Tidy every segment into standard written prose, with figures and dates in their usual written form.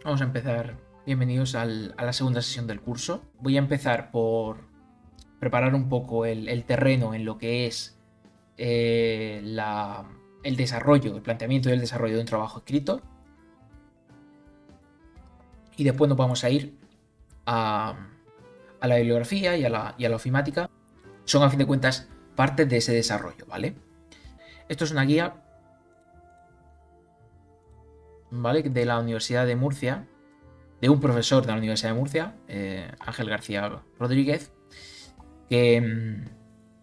Vamos a empezar. Bienvenidos a la segunda sesión del curso. Voy a empezar por preparar un poco el terreno en lo que es el desarrollo, el planteamiento y el desarrollo de un trabajo escrito. Y después nos vamos a ir a la bibliografía y a la ofimática. Son, a fin de cuentas, partes de ese desarrollo, ¿vale? Esto es una guía, ¿vale?, de la Universidad de Murcia, de un profesor de la Universidad de Murcia, Ángel García Rodríguez, que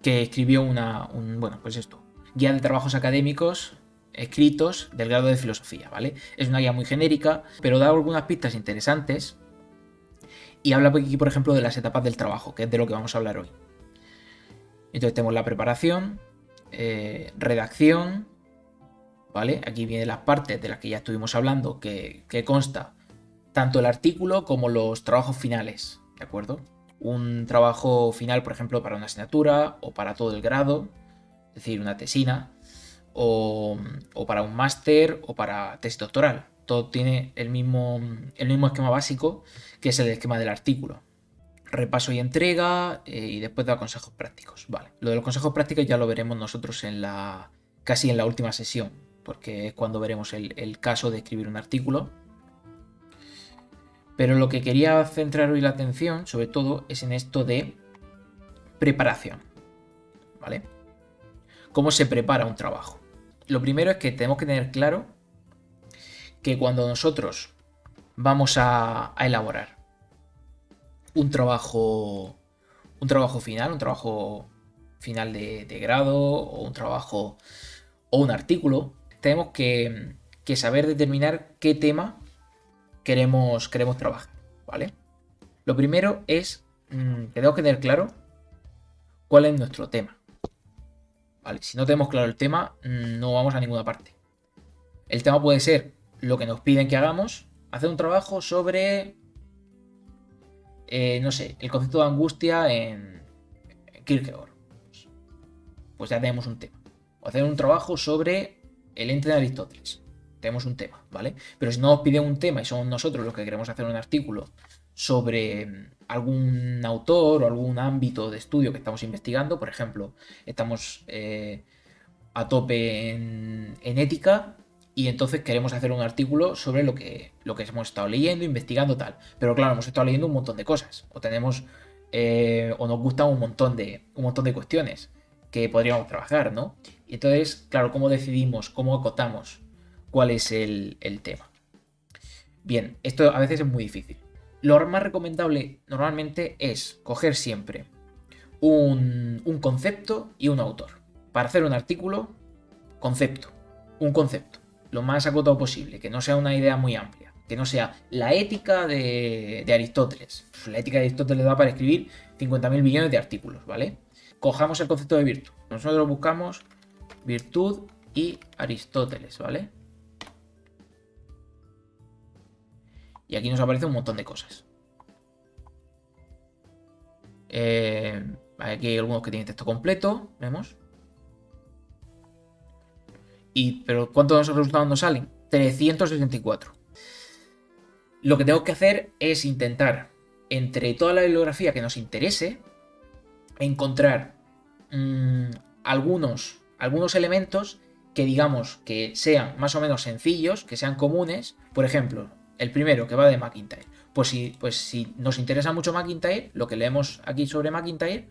escribió guía de trabajos académicos escritos del grado de filosofía, ¿vale? Es una guía muy genérica, pero da algunas pistas interesantes y habla aquí, por ejemplo, de las etapas del trabajo, que es de lo que vamos a hablar hoy. Entonces tenemos la preparación, redacción, ¿vale? Aquí vienen las partes de las que ya estuvimos hablando, que consta tanto el artículo como los trabajos finales, ¿de acuerdo? Un trabajo final, por ejemplo, para una asignatura o para todo el grado, es decir, una tesina, o para un máster o para tesis doctoral. Todo tiene el mismo esquema básico, que es el esquema del artículo. Repaso y entrega, y después da consejos prácticos. Vale. Lo de los consejos prácticos ya lo veremos nosotros casi en la última sesión, porque es cuando veremos el caso de escribir un artículo. Pero lo que quería centrar hoy la atención, sobre todo, es en esto de preparación, ¿vale? ¿Cómo se prepara un trabajo? Lo primero es que tenemos que tener claro que cuando nosotros vamos a elaborar un trabajo final de grado, o un trabajo o un artículo, tenemos que saber determinar qué tema queremos trabajar, ¿vale? Lo primero es que tenemos que tener claro cuál es nuestro tema, ¿vale? Si no tenemos claro el tema, no vamos a ninguna parte. El tema puede ser lo que nos piden que hagamos, hacer un trabajo sobre, no sé, el concepto de angustia en Kierkegaard. Pues ya tenemos un tema. O hacer un trabajo sobre el ente de Aristóteles. Tenemos un tema, ¿vale? Pero si no nos piden un tema y somos nosotros los que queremos hacer un artículo sobre algún autor o algún ámbito de estudio que estamos investigando, por ejemplo, estamos a tope en ética y entonces queremos hacer un artículo sobre lo que hemos estado leyendo, investigando, tal. Pero claro, hemos estado leyendo un montón de cosas o tenemos o nos gustan un montón de cuestiones que podríamos trabajar, ¿no? Y entonces, claro, ¿cómo decidimos, cómo acotamos cuál es el tema? Bien, esto a veces es muy difícil. Lo más recomendable normalmente es coger siempre un concepto y un autor. Para hacer un artículo, un concepto, lo más acotado posible, que no sea una idea muy amplia, que no sea la ética de Aristóteles. La ética de Aristóteles da para escribir 50.000 billones de artículos, ¿vale? Cojamos el concepto de virtud. Nosotros buscamos virtud y Aristóteles, ¿vale? Y aquí nos aparece un montón de cosas. Aquí hay algunos que tienen texto completo, vemos. Pero ¿cuántos resultados nos salen? 364. Lo que tengo que hacer es intentar, entre toda la bibliografía que nos interese, encontrar algunos elementos que digamos que sean más o menos sencillos, que sean comunes. Por ejemplo, el primero, que va de MacIntyre. Pues si nos interesa mucho MacIntyre, lo que leemos aquí sobre MacIntyre,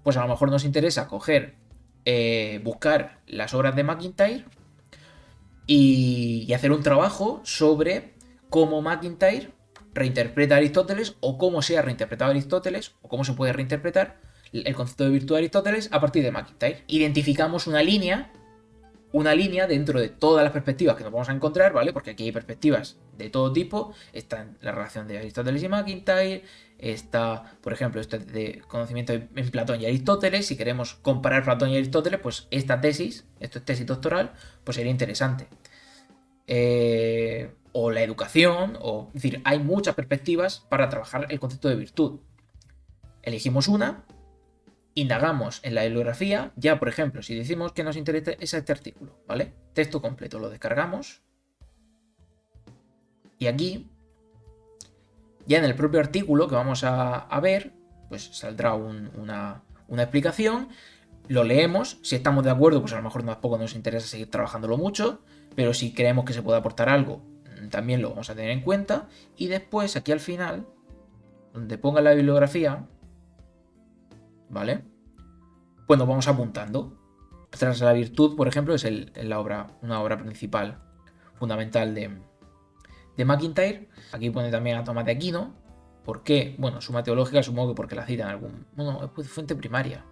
pues a lo mejor nos interesa buscar las obras de MacIntyre y hacer un trabajo sobre cómo MacIntyre reinterpreta a Aristóteles, o cómo se ha reinterpretado a Aristóteles, o cómo se puede reinterpretar el concepto de virtud de Aristóteles a partir de MacIntyre. Identificamos una línea dentro de todas las perspectivas que nos vamos a encontrar, ¿vale? Porque aquí hay perspectivas de todo tipo. Está la relación de Aristóteles y MacIntyre, está, por ejemplo, este de conocimiento en Platón y Aristóteles. Si queremos comparar Platón y Aristóteles, pues esto es tesis doctoral, pues sería interesante. O la educación, es decir, hay muchas perspectivas para trabajar el concepto de virtud. Elegimos una, indagamos en la bibliografía. Ya, por ejemplo, si decimos que nos interesa este artículo, ¿vale? Texto completo, lo descargamos. Y aquí Ya en el propio artículo que vamos a ver, pues saldrá una explicación, lo leemos, si estamos de acuerdo, pues a lo mejor tampoco nos interesa seguir trabajándolo mucho, pero si creemos que se puede aportar algo, también lo vamos a tener en cuenta. Y después, aquí al final, donde ponga la bibliografía, ¿vale? Pues nos vamos apuntando. Tras la virtud, por ejemplo, es una obra principal, fundamental de MacIntyre. Aquí pone también a Tomás de Aquino. ¿Por qué? Bueno, Suma Teológica, supongo que porque la cita en algún... Bueno, es fuente primaria.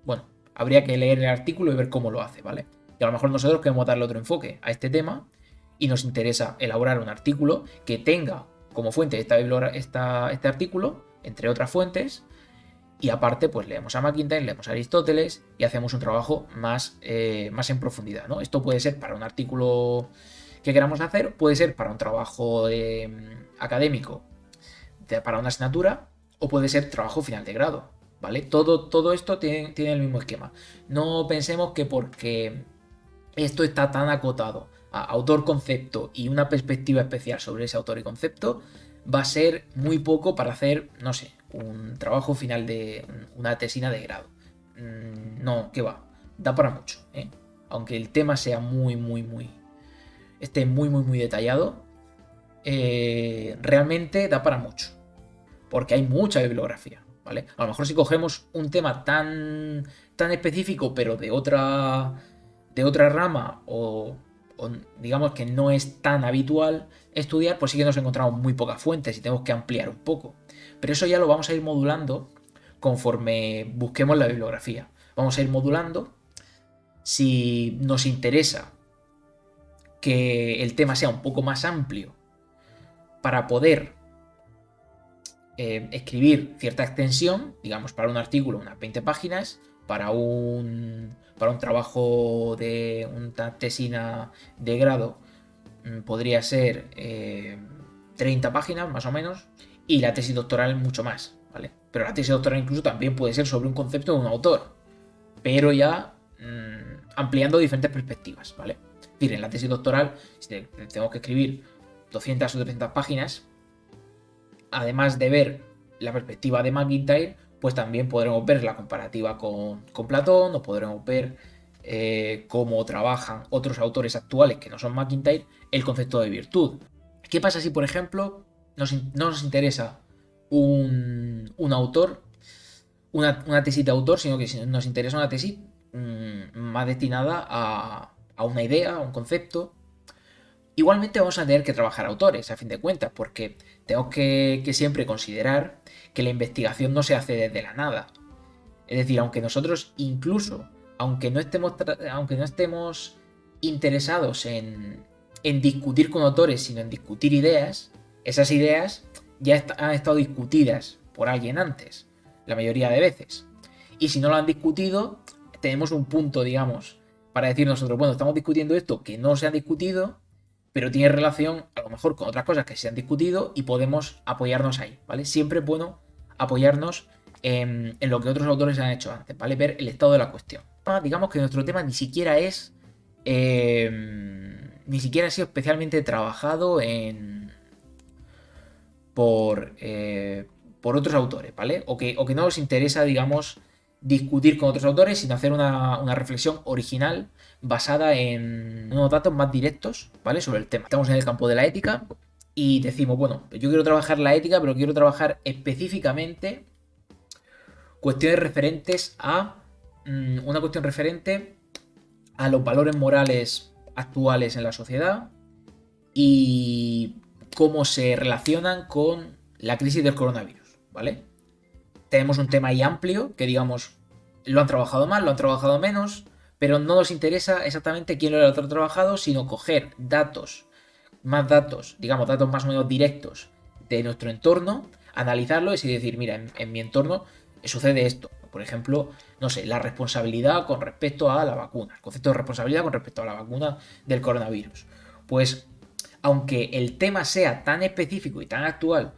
Bueno, habría que leer el artículo y ver cómo lo hace, ¿vale? Y a lo mejor nosotros queremos darle otro enfoque a este tema y nos interesa elaborar un artículo que tenga como fuente este artículo, entre otras fuentes, y aparte pues leemos a MacIntyre, leemos a Aristóteles y hacemos un trabajo más en profundidad, ¿no? Esto puede ser para un artículo que queramos hacer, puede ser para un trabajo académico, para una asignatura, o puede ser trabajo final de grado, ¿vale? Todo esto tiene el mismo esquema. No pensemos que porque esto está tan acotado a autor, concepto y una perspectiva especial sobre ese autor y concepto, va a ser muy poco para hacer, no sé, un trabajo final de una tesina de grado. No, que va, da para mucho, ¿eh? Aunque el tema sea esté muy detallado, realmente da para mucho, porque hay mucha bibliografía, ¿vale? A lo mejor si cogemos un tema tan específico, pero de otra rama, o digamos que no es tan habitual estudiar, pues sí que nos encontramos muy pocas fuentes y tenemos que ampliar un poco. Pero eso ya lo vamos a ir modulando conforme busquemos la bibliografía. Vamos a ir modulando si nos interesa que el tema sea un poco más amplio para poder escribir cierta extensión, digamos para un artículo unas 20 páginas, para un trabajo de una tesina de grado podría ser 30 páginas más o menos, y la tesis doctoral mucho más, ¿vale? Pero la tesis doctoral incluso también puede ser sobre un concepto de un autor, pero ya ampliando diferentes perspectivas, ¿vale? Es decir, en la tesis doctoral, si tengo que escribir 200 o 300 páginas, además de ver la perspectiva de MacIntyre, pues también podremos ver la comparativa con Platón, o podremos ver cómo trabajan otros autores actuales que no son MacIntyre el concepto de virtud. ¿Qué pasa si, por ejemplo, no nos interesa un autor, una tesis de autor, sino que nos interesa una tesis más destinada a una idea, a un concepto? Igualmente vamos a tener que trabajar autores, a fin de cuentas, porque tengo que siempre considerar que la investigación no se hace desde la nada. Es decir, aunque nosotros incluso, aunque no estemos interesados en discutir con autores, sino en discutir ideas, esas ideas ya han estado discutidas por alguien antes, la mayoría de veces. Y si no lo han discutido, tenemos un punto, digamos, para decir nosotros, bueno, estamos discutiendo esto que no se ha discutido, pero tiene relación a lo mejor con otras cosas que se han discutido y podemos apoyarnos ahí, ¿vale? Siempre es bueno apoyarnos en lo que otros autores han hecho antes, ¿vale? Ver el estado de la cuestión. Digamos que nuestro tema ni siquiera ha sido especialmente trabajado por otros autores, ¿vale? O que no os interesa, digamos, discutir con otros autores, sino hacer una reflexión original basada en unos datos más directos, ¿vale? Sobre el tema. Estamos en el campo de la ética y decimos, bueno, yo quiero trabajar la ética, pero quiero trabajar específicamente cuestiones referentes a una cuestión referente a los valores morales actuales en la sociedad y cómo se relacionan con la crisis del coronavirus, ¿vale? Tenemos un tema ahí amplio que, digamos, lo han trabajado más, lo han trabajado menos, pero no nos interesa exactamente quién lo ha trabajado, sino coger datos, digamos, datos más o menos directos de nuestro entorno, analizarlos y decir, mira, en mi entorno sucede esto. Por ejemplo, no sé, la responsabilidad con respecto a la vacuna, el concepto de responsabilidad con respecto a la vacuna del coronavirus. Pues, aunque el tema sea tan específico y tan actual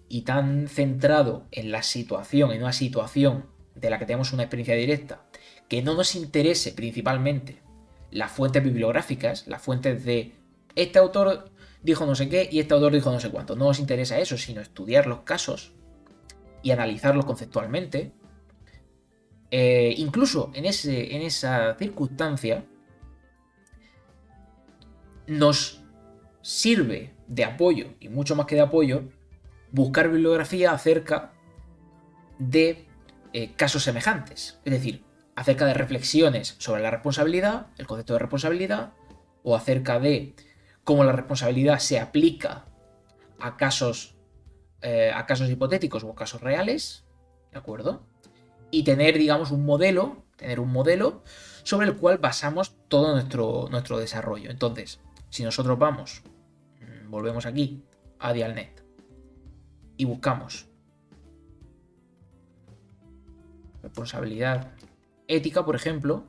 y tan centrado en una situación de la que tenemos una experiencia directa, que no nos interese principalmente las fuentes bibliográficas, las fuentes de este autor dijo no sé qué y este autor dijo no sé cuánto. No os interesa eso, sino estudiar los casos y analizarlos conceptualmente. Incluso en esa circunstancia nos sirve de apoyo, y mucho más que de apoyo, buscar bibliografía acerca de casos semejantes. Es decir, acerca de reflexiones sobre la responsabilidad, el concepto de responsabilidad, o acerca de cómo la responsabilidad se aplica a casos hipotéticos o casos reales, ¿de acuerdo? Y tener, digamos, un modelo sobre el cual basamos todo nuestro desarrollo. Entonces, si nosotros volvemos aquí a Dialnet y buscamos responsabilidad ética, por ejemplo,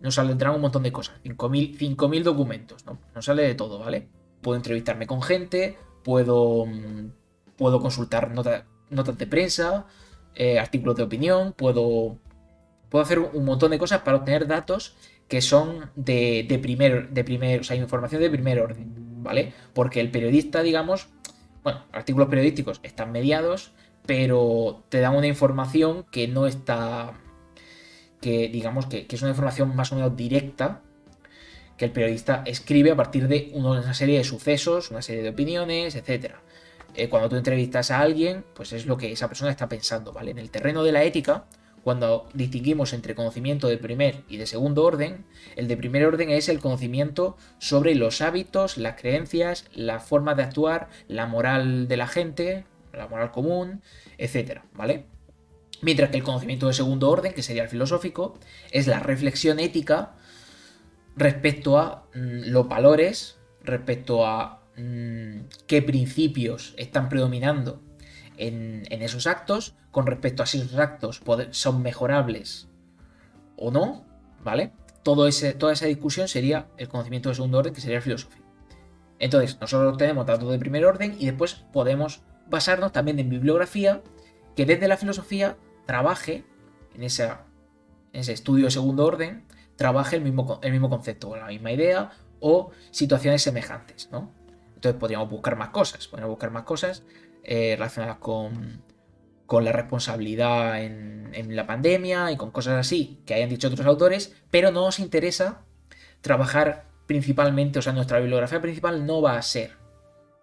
nos saldrán un montón de cosas, 5.000 documentos, ¿no? Nos sale de todo, ¿vale? Puedo entrevistarme con gente, puedo consultar notas de prensa, artículos de opinión, puedo hacer un montón de cosas para obtener datos que son o sea, información de primer orden, ¿vale? Porque el periodista, digamos, bueno, artículos periodísticos están mediados, pero te dan una información que no está, que digamos que es una información más o menos directa que el periodista escribe a partir de una serie de sucesos, una serie de opiniones, etcétera. Cuando tú entrevistas a alguien, pues es lo que esa persona está pensando, ¿vale? En el terreno de la ética, cuando distinguimos entre conocimiento de primer y de segundo orden, el de primer orden es el conocimiento sobre los hábitos, las creencias, las formas de actuar, la moral de la gente, la moral común, etcétera, ¿vale? Mientras que el conocimiento de segundo orden, que sería el filosófico, es la reflexión ética respecto a los valores, respecto a qué principios están predominando en esos actos, con respecto a si esos actos son mejorables o no, ¿vale? Toda esa discusión sería el conocimiento de segundo orden, que sería el filosófico. Entonces, nosotros tenemos datos de primer orden y después podemos basarnos también en bibliografía que desde la filosofía trabaje en ese estudio de segundo orden, trabaje el mismo concepto, la misma idea o situaciones semejantes, ¿no? Entonces podríamos buscar más cosas, relacionadas con la responsabilidad en la pandemia y con cosas así que hayan dicho otros autores, pero no nos interesa trabajar principalmente, o sea, nuestra bibliografía principal no va a ser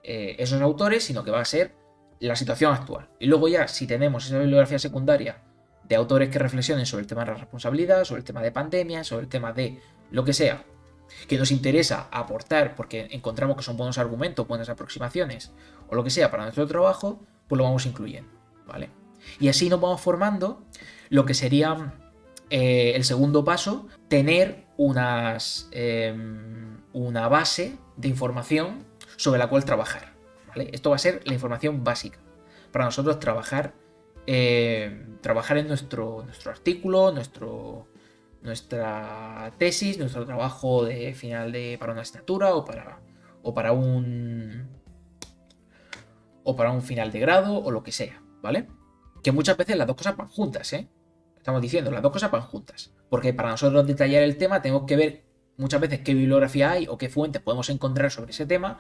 esos autores, sino que va a ser la situación actual. Y luego ya, si tenemos esa bibliografía secundaria de autores que reflexionen sobre el tema de la responsabilidad, sobre el tema de pandemia, sobre el tema de lo que sea, que nos interesa aportar porque encontramos que son buenos argumentos, buenas aproximaciones o lo que sea para nuestro trabajo, pues lo vamos incluyendo, ¿vale? Y así nos vamos formando lo que sería el segundo paso, tener una base de información sobre la cual trabajar, ¿vale? Esto va a ser la información básica para nosotros trabajar en nuestro artículo, nuestra tesis, nuestro trabajo de final para una asignatura o para un final de grado o lo que sea, ¿vale? Que muchas veces las dos cosas van juntas, ¿eh? Estamos diciendo, las dos cosas van juntas. Porque para nosotros detallar el tema tenemos que ver muchas veces qué bibliografía hay o qué fuentes podemos encontrar sobre ese tema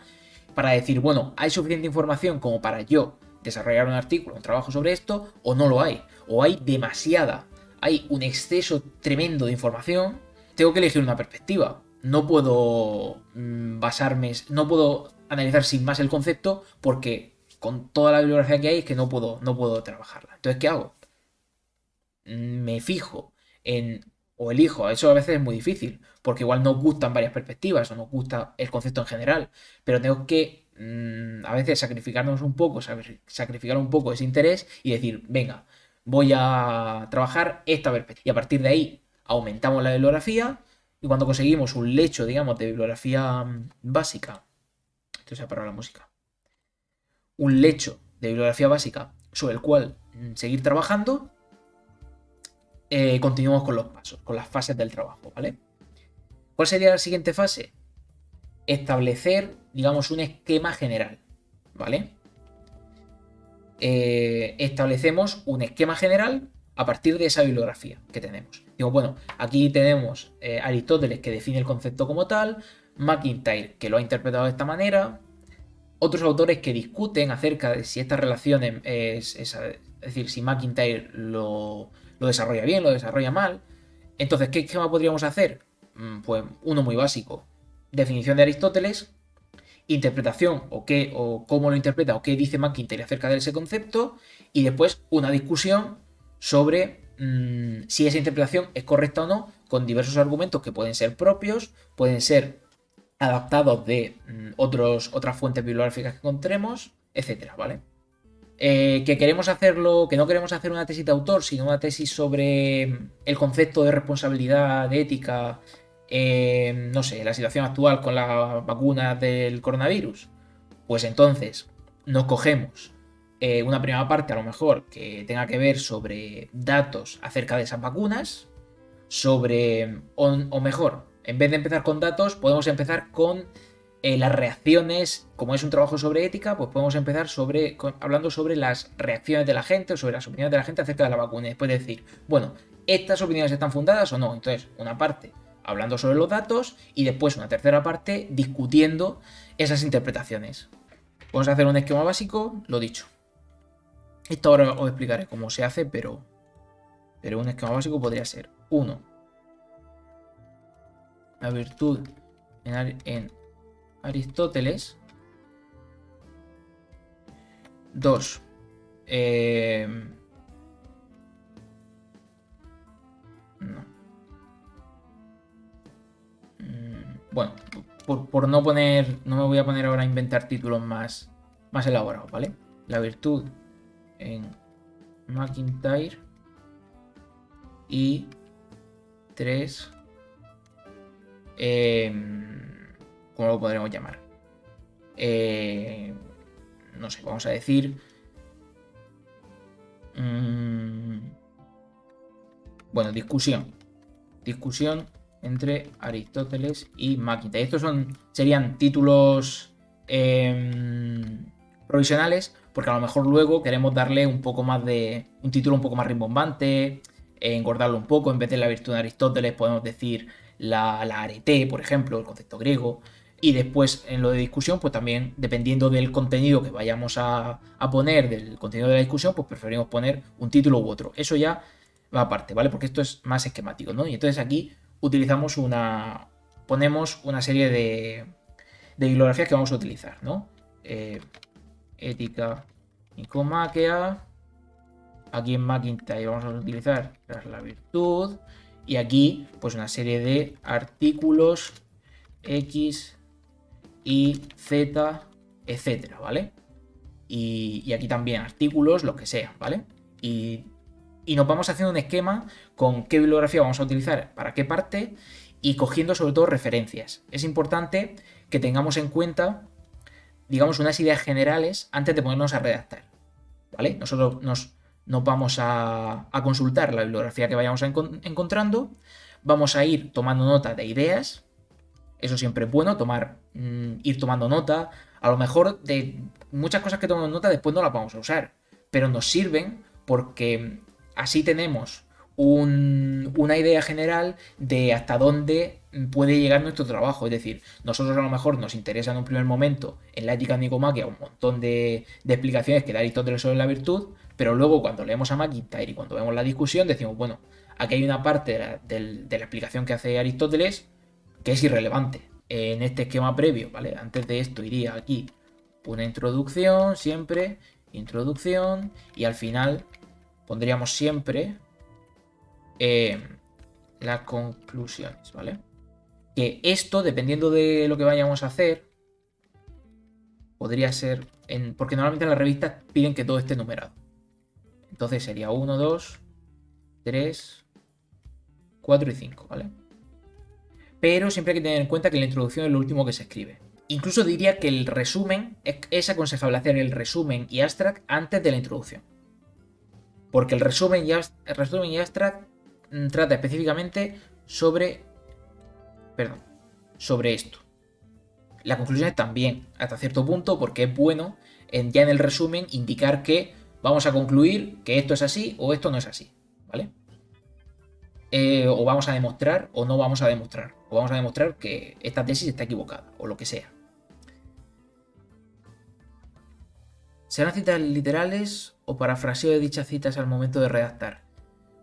para decir, bueno, ¿hay suficiente información como para yo desarrollar un artículo, un trabajo sobre esto, o no lo hay? O hay demasiada, hay un exceso tremendo de información, tengo que elegir una perspectiva. No puedo no puedo analizar sin más el concepto porque con toda la bibliografía que hay es que no puedo trabajarla. Entonces, ¿qué hago? Me fijo o elijo, eso a veces es muy difícil, porque igual nos gustan varias perspectivas o nos gusta el concepto en general, pero tengo que a veces sacrificar un poco ese interés y decir, venga, voy a trabajar esta perspectiva. Y a partir de ahí aumentamos la bibliografía y cuando conseguimos un lecho, digamos, de bibliografía básica, esto se ha parado la música, un lecho de bibliografía básica sobre el cual seguir trabajando, continuamos con los pasos, con las fases del trabajo, ¿vale? ¿Cuál sería la siguiente fase? Establecer, digamos, un esquema general, ¿vale? Establecemos un esquema general a partir de esa bibliografía que tenemos. Digo, bueno, aquí tenemos Aristóteles que define el concepto como tal, McIntyre, que lo ha interpretado de esta manera, otros autores que discuten acerca de si estas relaciones es decir, si McIntyre lo desarrolla bien, lo desarrolla mal. Entonces, ¿qué esquema podríamos hacer? Pues uno muy básico. Definición de Aristóteles, interpretación o cómo lo interpreta o qué dice McIntyre acerca de ese concepto, y después una discusión sobre si esa interpretación es correcta o no, con diversos argumentos que pueden ser propios, pueden ser adaptados de otras fuentes bibliográficas que encontremos, etcétera, ¿vale? Que queremos hacerlo, que no queremos hacer una tesis de autor, sino una tesis sobre el concepto de responsabilidad, de ética, no sé, la situación actual con las vacunas del coronavirus. Pues entonces nos cogemos una primera parte, a lo mejor, que tenga que ver sobre datos acerca de esas vacunas, o mejor, en vez de empezar con datos, podemos empezar con las reacciones. Como es un trabajo sobre ética, pues podemos empezar hablando sobre las reacciones de la gente o sobre las opiniones de la gente acerca de la vacuna. Y después decir, bueno, ¿estas opiniones están fundadas o no? Entonces, una parte hablando sobre los datos y después una tercera parte discutiendo esas interpretaciones. Vamos a hacer un esquema básico, lo dicho. Esto ahora os explicaré cómo se hace, pero un esquema básico podría ser 1. La virtud en Aristóteles. 2. No. Bueno, por no poner. No me voy a poner ahora a inventar títulos más elaborados, ¿vale? La virtud en McIntyre. Y 3. ¿Cómo lo podremos llamar? No sé, vamos a decir. Bueno, discusión entre Aristóteles y McIntyre. Estos serían títulos provisionales, porque a lo mejor luego queremos darle un título un poco más rimbombante, engordarlo un poco. En vez de la virtud de Aristóteles podemos decir la arete, por ejemplo, el concepto griego. Y después en lo de discusión, pues también dependiendo del contenido que vayamos a poner, del contenido de la discusión, pues preferimos poner un título u otro. Eso ya va aparte, ¿vale? Porque esto es más esquemático, ¿no? Y entonces aquí ponemos una serie de bibliografías que vamos a utilizar, ¿no? Ética Nicomaquea. Aquí en McIntyre vamos a utilizar la virtud. Y aquí, pues una serie de artículos X y Z, etcétera, ¿vale? Y aquí también artículos, lo que sea, ¿vale? Y nos vamos haciendo un esquema con qué bibliografía vamos a utilizar para qué parte y cogiendo sobre todo referencias. Es importante que tengamos en cuenta, digamos, unas ideas generales antes de ponernos a redactar, ¿vale? Nosotros nos vamos a consultar la bibliografía que vayamos encontrando, vamos a ir tomando nota de ideas. Eso siempre es bueno, ir tomando nota. A lo mejor de muchas cosas que tomamos nota después no las vamos a usar, pero nos sirven porque así tenemos una idea general de hasta dónde puede llegar nuestro trabajo. Es decir, nosotros a lo mejor nos interesa en un primer momento en la ética de Nicomaquia un montón de explicaciones que da Aristóteles sobre la virtud, pero luego cuando leemos a McIntyre y cuando vemos la discusión decimos, bueno, aquí hay una parte de la explicación que hace Aristóteles que es irrelevante. En este esquema previo, ¿vale? Antes de esto iría aquí una introducción, siempre, introducción, y al final pondríamos siempre las conclusiones, ¿vale? Que esto, dependiendo de lo que vayamos a hacer, podría ser, porque normalmente en las revistas piden que todo esté numerado. Entonces sería 1, 2, 3, 4 y 5, ¿vale? Pero siempre hay que tener en cuenta que la introducción es lo último que se escribe. Incluso diría que el resumen, es aconsejable hacer el resumen y abstract antes de la introducción. Porque el resumen y abstract trata específicamente sobre esto. Las conclusiones también, hasta cierto punto, porque es bueno ya en el resumen indicar que vamos a concluir que esto es así o esto no es así, ¿vale? o vamos a demostrar o no vamos a demostrar. O vamos a demostrar que esta tesis está equivocada o lo que sea. ¿Serán citas literales o parafraseo de dichas citas al momento de redactar?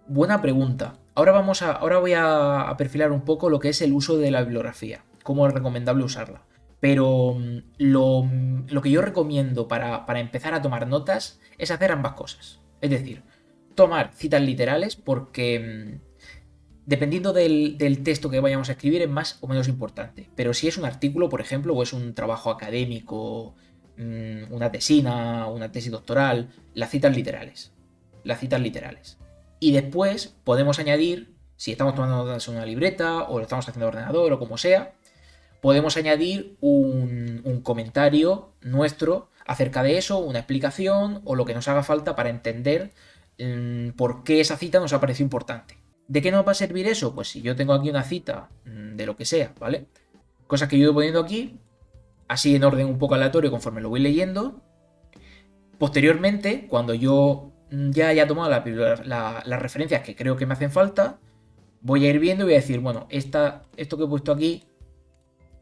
Buena pregunta. Ahora voy a perfilar un poco lo que es el uso de la bibliografía, cómo es recomendable usarla. Pero lo que yo recomiendo para empezar a tomar notas es hacer ambas cosas. Es decir, tomar citas literales porque dependiendo del texto que vayamos a escribir es más o menos importante. Pero si es un artículo, por ejemplo, o es un trabajo académico, una tesina, una tesis doctoral, las citas literales. Las citas literales. Y después podemos añadir, si estamos tomando notas en una libreta o lo estamos haciendo en ordenador o como sea, podemos añadir un comentario nuestro acerca de eso, una explicación o lo que nos haga falta para entender por qué esa cita nos ha parecido importante. ¿De qué nos va a servir eso? Pues si yo tengo aquí una cita de lo que sea, ¿vale? Cosas que yo voy poniendo aquí, así en orden un poco aleatorio conforme lo voy leyendo. Posteriormente, cuando yo ya haya tomado las referencias que creo que me hacen falta, voy a ir viendo y voy a decir, bueno, esto que he puesto aquí,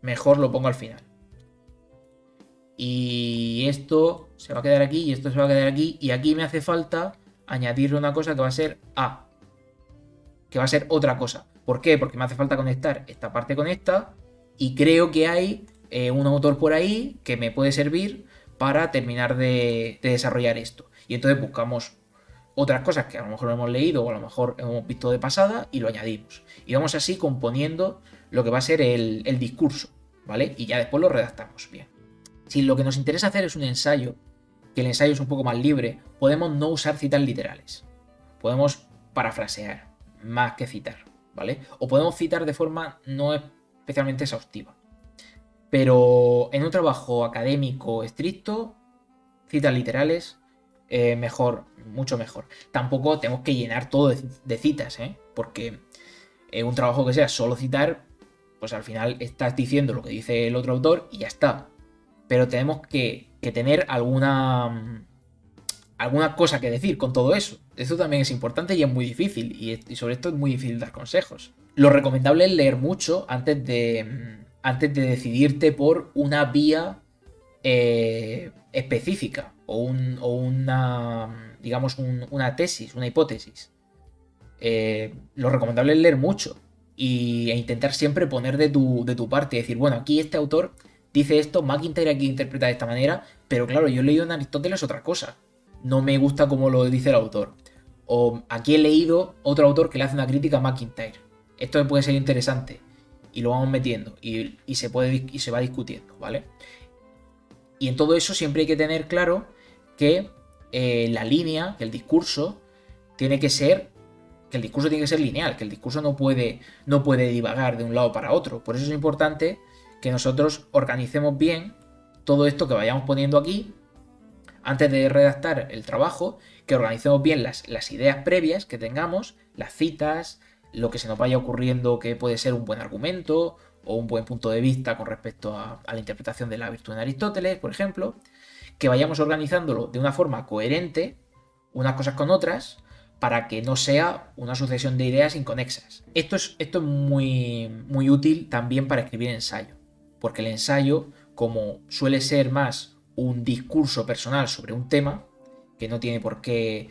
mejor lo pongo al final. Y esto se va a quedar aquí y esto se va a quedar aquí. Y aquí me hace falta añadirle una cosa que va a ser A, que va a ser otra cosa. ¿Por qué? Porque me hace falta conectar esta parte con esta y creo que hay un autor por ahí que me puede servir para terminar de desarrollar esto. Y entonces buscamos otras cosas que a lo mejor no hemos leído o a lo mejor hemos visto de pasada y lo añadimos. Y vamos así componiendo lo que va a ser el discurso, ¿vale? Y ya después lo redactamos bien. Si lo que nos interesa hacer es un ensayo, que el ensayo es un poco más libre, podemos no usar citas literales. Podemos parafrasear más que citar, ¿vale? O podemos citar de forma no especialmente exhaustiva. Pero en un trabajo académico estricto, citas literales, mejor, mucho mejor. Tampoco tenemos que llenar todo de citas, ¿eh? Porque un trabajo que sea solo citar, pues al final estás diciendo lo que dice el otro autor y ya está. Pero tenemos que tener alguna cosa que decir con todo eso. Eso también es importante y es muy difícil. Y sobre esto es muy difícil dar consejos. Lo recomendable es leer mucho antes de decidirte por una vía específica o una, digamos, una tesis, una hipótesis. Lo recomendable es leer mucho e intentar siempre poner de tu parte. Decir, bueno, aquí este autor dice esto, MacIntyre aquí interpreta de esta manera, pero claro, yo he leído en Aristóteles otra cosa. No me gusta como lo dice el autor. O aquí he leído otro autor que le hace una crítica a MacIntyre. Esto puede ser interesante. Y lo vamos metiendo. Y se va discutiendo, ¿vale? Y en todo eso siempre hay que tener claro que la línea, que el discurso, tiene que ser. Que el discurso tiene que ser lineal, que el discurso no puede divagar de un lado para otro. Por eso es importante que nosotros organicemos bien todo esto que vayamos poniendo aquí antes de redactar el trabajo, que organicemos bien las ideas previas que tengamos, las citas, lo que se nos vaya ocurriendo que puede ser un buen argumento o un buen punto de vista con respecto a la interpretación de la virtud de Aristóteles, por ejemplo, que vayamos organizándolo de una forma coherente, unas cosas con otras, para que no sea una sucesión de ideas inconexas. Esto es muy, muy útil también para escribir ensayo, porque el ensayo, como suele ser más un discurso personal sobre un tema, que no tiene por qué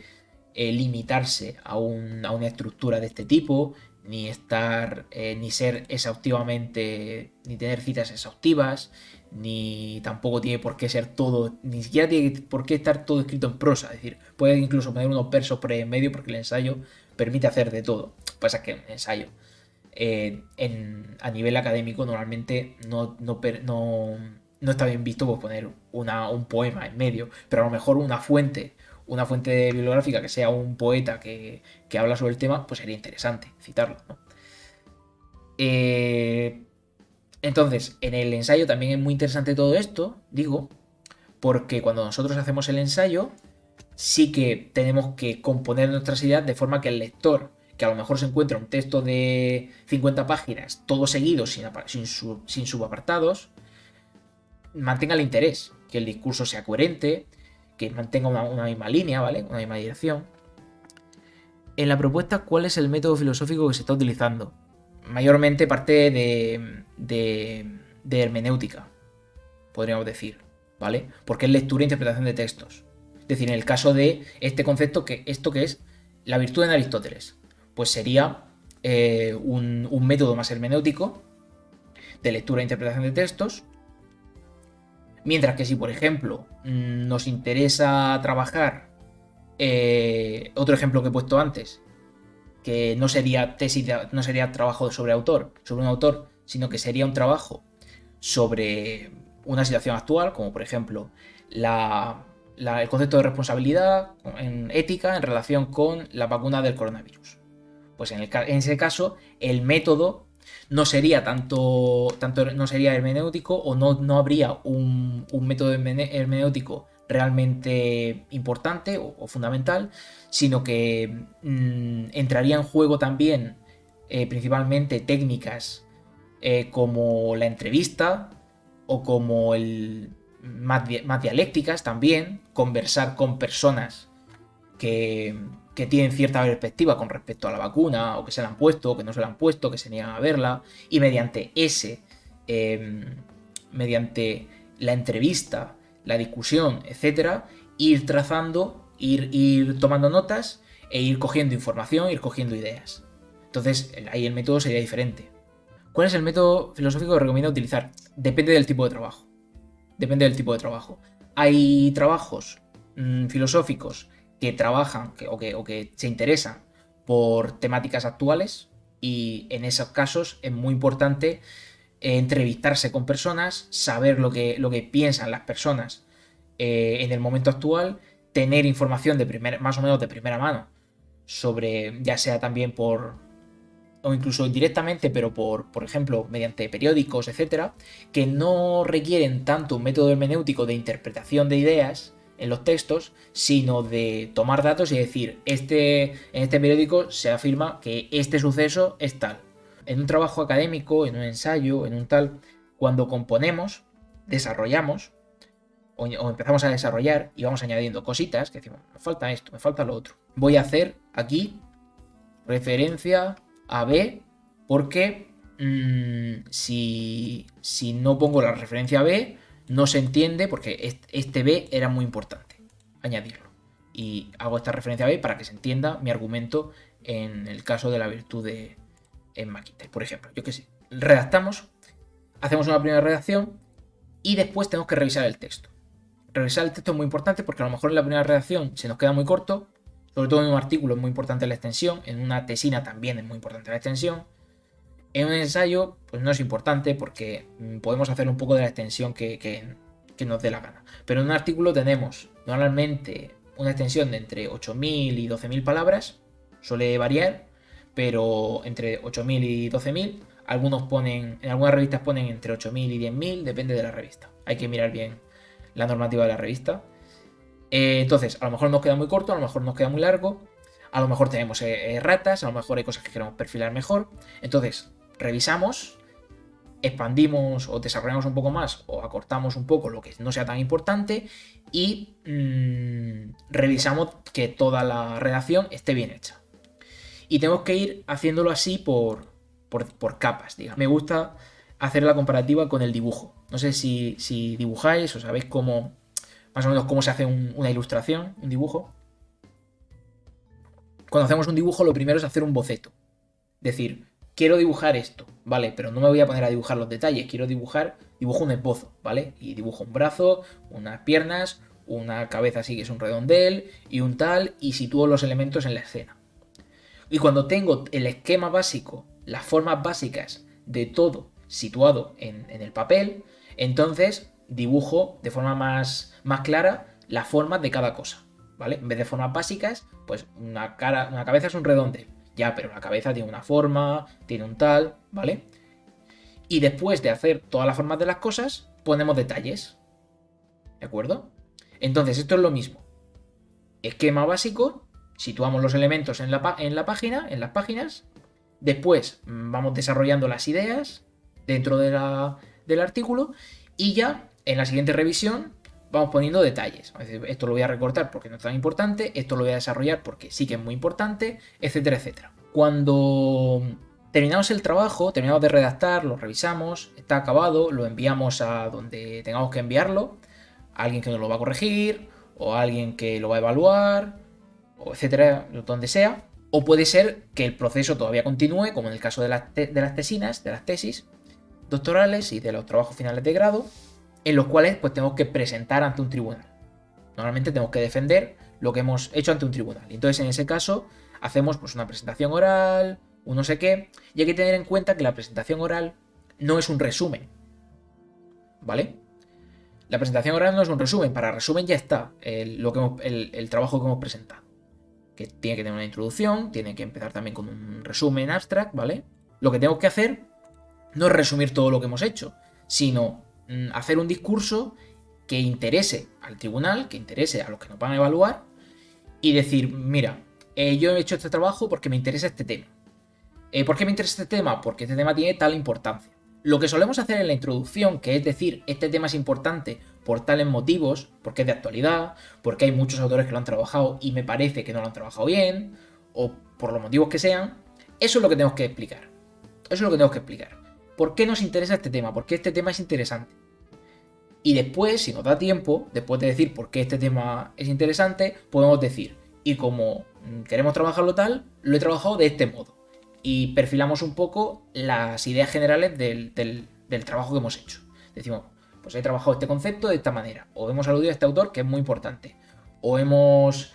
limitarse a una estructura de este tipo, ni ni ser exhaustivamente, ni tener citas exhaustivas, ni tampoco tiene por qué ser todo, ni siquiera tiene por qué estar todo escrito en prosa, es decir, puede incluso poner unos versos por ahí en medio porque el ensayo permite hacer de todo. Lo que pasa es que un ensayo a nivel académico normalmente no está bien visto pues, poner un poema en medio, pero a lo mejor una fuente bibliográfica que sea un poeta que habla sobre el tema, pues sería interesante citarlo, ¿no? Entonces, en el ensayo también es muy interesante todo esto, digo, porque cuando nosotros hacemos el ensayo, sí que tenemos que componer nuestras ideas de forma que el lector, que a lo mejor se encuentra un texto de 50 páginas, todo seguido, sin subapartados, mantenga el interés, que el discurso sea coherente, que mantenga una misma línea, ¿vale? Una misma dirección. En la propuesta, ¿cuál es el método filosófico que se está utilizando? Mayormente parte de hermenéutica, podríamos decir, ¿vale? Porque es lectura e interpretación de textos. Es decir, en el caso de este concepto, que esto que es la virtud en Aristóteles, pues sería un método más hermenéutico de lectura e interpretación de textos. Mientras que si, por ejemplo, nos interesa trabajar, otro ejemplo que he puesto antes, que no sería tesis, no sería trabajo sobre un autor, sino que sería un trabajo sobre una situación actual, como por ejemplo el concepto de responsabilidad en ética en relación con la vacuna del coronavirus. Pues en ese caso, el método no sería no sería hermenéutico, o no habría un método hermenéutico realmente importante o fundamental, sino que entraría en juego también principalmente técnicas como la entrevista o como más dialécticas también, conversar con personas que tienen cierta perspectiva con respecto a la vacuna, o que se la han puesto, o que no se la han puesto, que se niegan a verla, y mediante la entrevista, la discusión, etcétera, ir trazando, ir tomando notas e ir cogiendo información, ir cogiendo ideas. Entonces, ahí el método sería diferente. ¿Cuál es el método filosófico que recomiendo utilizar? Depende del tipo de trabajo. Depende del tipo de trabajo. Hay trabajos filosóficos que trabajan o que se interesan por temáticas actuales, y en esos casos es muy importante entrevistarse con personas, saber lo que piensan las personas en el momento actual, tener información más o menos de primera mano sobre, ya sea también o incluso indirectamente, pero por ejemplo, mediante periódicos, etcétera, que no requieren tanto un método hermenéutico de interpretación de ideas en los textos, sino de tomar datos y decir, en este periódico se afirma que este suceso es tal. En un trabajo académico, en un ensayo, en un tal, cuando componemos, desarrollamos, o empezamos a desarrollar y vamos añadiendo cositas, que decimos, me falta esto, me falta lo otro. Voy a hacer aquí referencia a B porque si no pongo la referencia a B, no se entiende, porque este B era muy importante añadirlo. Y hago esta referencia a B para que se entienda mi argumento en el caso de la virtud en Maquintail, por ejemplo. Yo qué sé, redactamos, hacemos una primera redacción y después tenemos que revisar el texto. Revisar el texto es muy importante porque a lo mejor en la primera redacción se nos queda muy corto. Sobre todo en un artículo es muy importante la extensión, en una tesina también es muy importante la extensión. En un ensayo, pues no es importante porque podemos hacer un poco de la extensión que nos dé la gana. Pero en un artículo tenemos normalmente una extensión de entre 8.000 y 12.000 palabras, suele variar, pero entre 8.000 y 12.000. En algunas revistas ponen entre 8.000 y 10.000, depende de la revista. Hay que mirar bien la normativa de la revista. Entonces, a lo mejor nos queda muy corto, a lo mejor nos queda muy largo, a lo mejor tenemos ratas, a lo mejor hay cosas que queremos perfilar mejor. Entonces, revisamos, expandimos o desarrollamos un poco más, o acortamos un poco lo que no sea tan importante, y revisamos que toda la redacción esté bien hecha. Y tenemos que ir haciéndolo así por capas, digamos. Me gusta hacer la comparativa con el dibujo. No sé si dibujáis o sabéis más o menos cómo se hace una ilustración, un dibujo. Cuando hacemos un dibujo, lo primero es hacer un boceto. Decir, quiero dibujar esto, ¿vale? Pero no me voy a poner a dibujar los detalles. Dibujo un esbozo, ¿vale? Y dibujo un brazo, unas piernas, una cabeza así que es un redondel y un tal, y sitúo los elementos en la escena. Y cuando tengo el esquema básico, las formas básicas de todo situado en el papel, entonces dibujo de forma más clara las formas de cada cosa, ¿vale? En vez de formas básicas, pues una cabeza es un redondel, ya, pero la cabeza tiene una forma, tiene un tal, ¿vale? Y después de hacer todas las formas de las cosas, ponemos detalles, ¿de acuerdo? Entonces esto es lo mismo. Esquema básico, situamos los elementos en la página, en las páginas, después vamos desarrollando las ideas dentro del artículo, y ya en la siguiente revisión vamos poniendo detalles. Es decir, esto lo voy a recortar porque no es tan importante, esto lo voy a desarrollar porque sí que es muy importante, etcétera, etcétera. Cuando terminamos el trabajo, terminamos de redactar, lo revisamos, está acabado, lo enviamos a donde tengamos que enviarlo, a alguien que nos lo va a corregir, o a alguien que lo va a evaluar, o etcétera, donde sea. O puede ser que el proceso todavía continúe, como en el caso de las tesinas, de las tesis doctorales y de los trabajos finales de grado, en los cuales pues tenemos que presentar ante un tribunal. Normalmente tenemos que defender lo que hemos hecho ante un tribunal. Y entonces en ese caso hacemos pues una presentación oral, un no sé qué, y hay que tener en cuenta que la presentación oral no es un resumen, ¿vale? La presentación oral no es un resumen, para resumen ya está el trabajo que hemos presentado, que tiene que tener una introducción, tiene que empezar también con un resumen abstract, ¿vale? Lo que tenemos que hacer no es resumir todo lo que hemos hecho, sino hacer un discurso que interese al tribunal, que interese a los que nos van a evaluar, y decir, mira, yo he hecho este trabajo porque me interesa este tema. ¿Por qué me interesa este tema? Porque este tema tiene tal importancia. Lo que solemos hacer en la introducción, que es decir, este tema es importante por tales motivos, porque es de actualidad, porque hay muchos autores que lo han trabajado y me parece que no lo han trabajado bien, o por los motivos que sean, eso es lo que tenemos que explicar. Eso es lo que tenemos que explicar. ¿Por qué nos interesa este tema? ¿Por qué este tema es interesante? Y después, si nos da tiempo, después de decir por qué este tema es interesante, podemos decir, y como queremos trabajarlo tal, lo he trabajado de este modo. Y perfilamos un poco las ideas generales del trabajo que hemos hecho. Decimos, pues he trabajado este concepto de esta manera, o hemos aludido a este autor que es muy importante, o hemos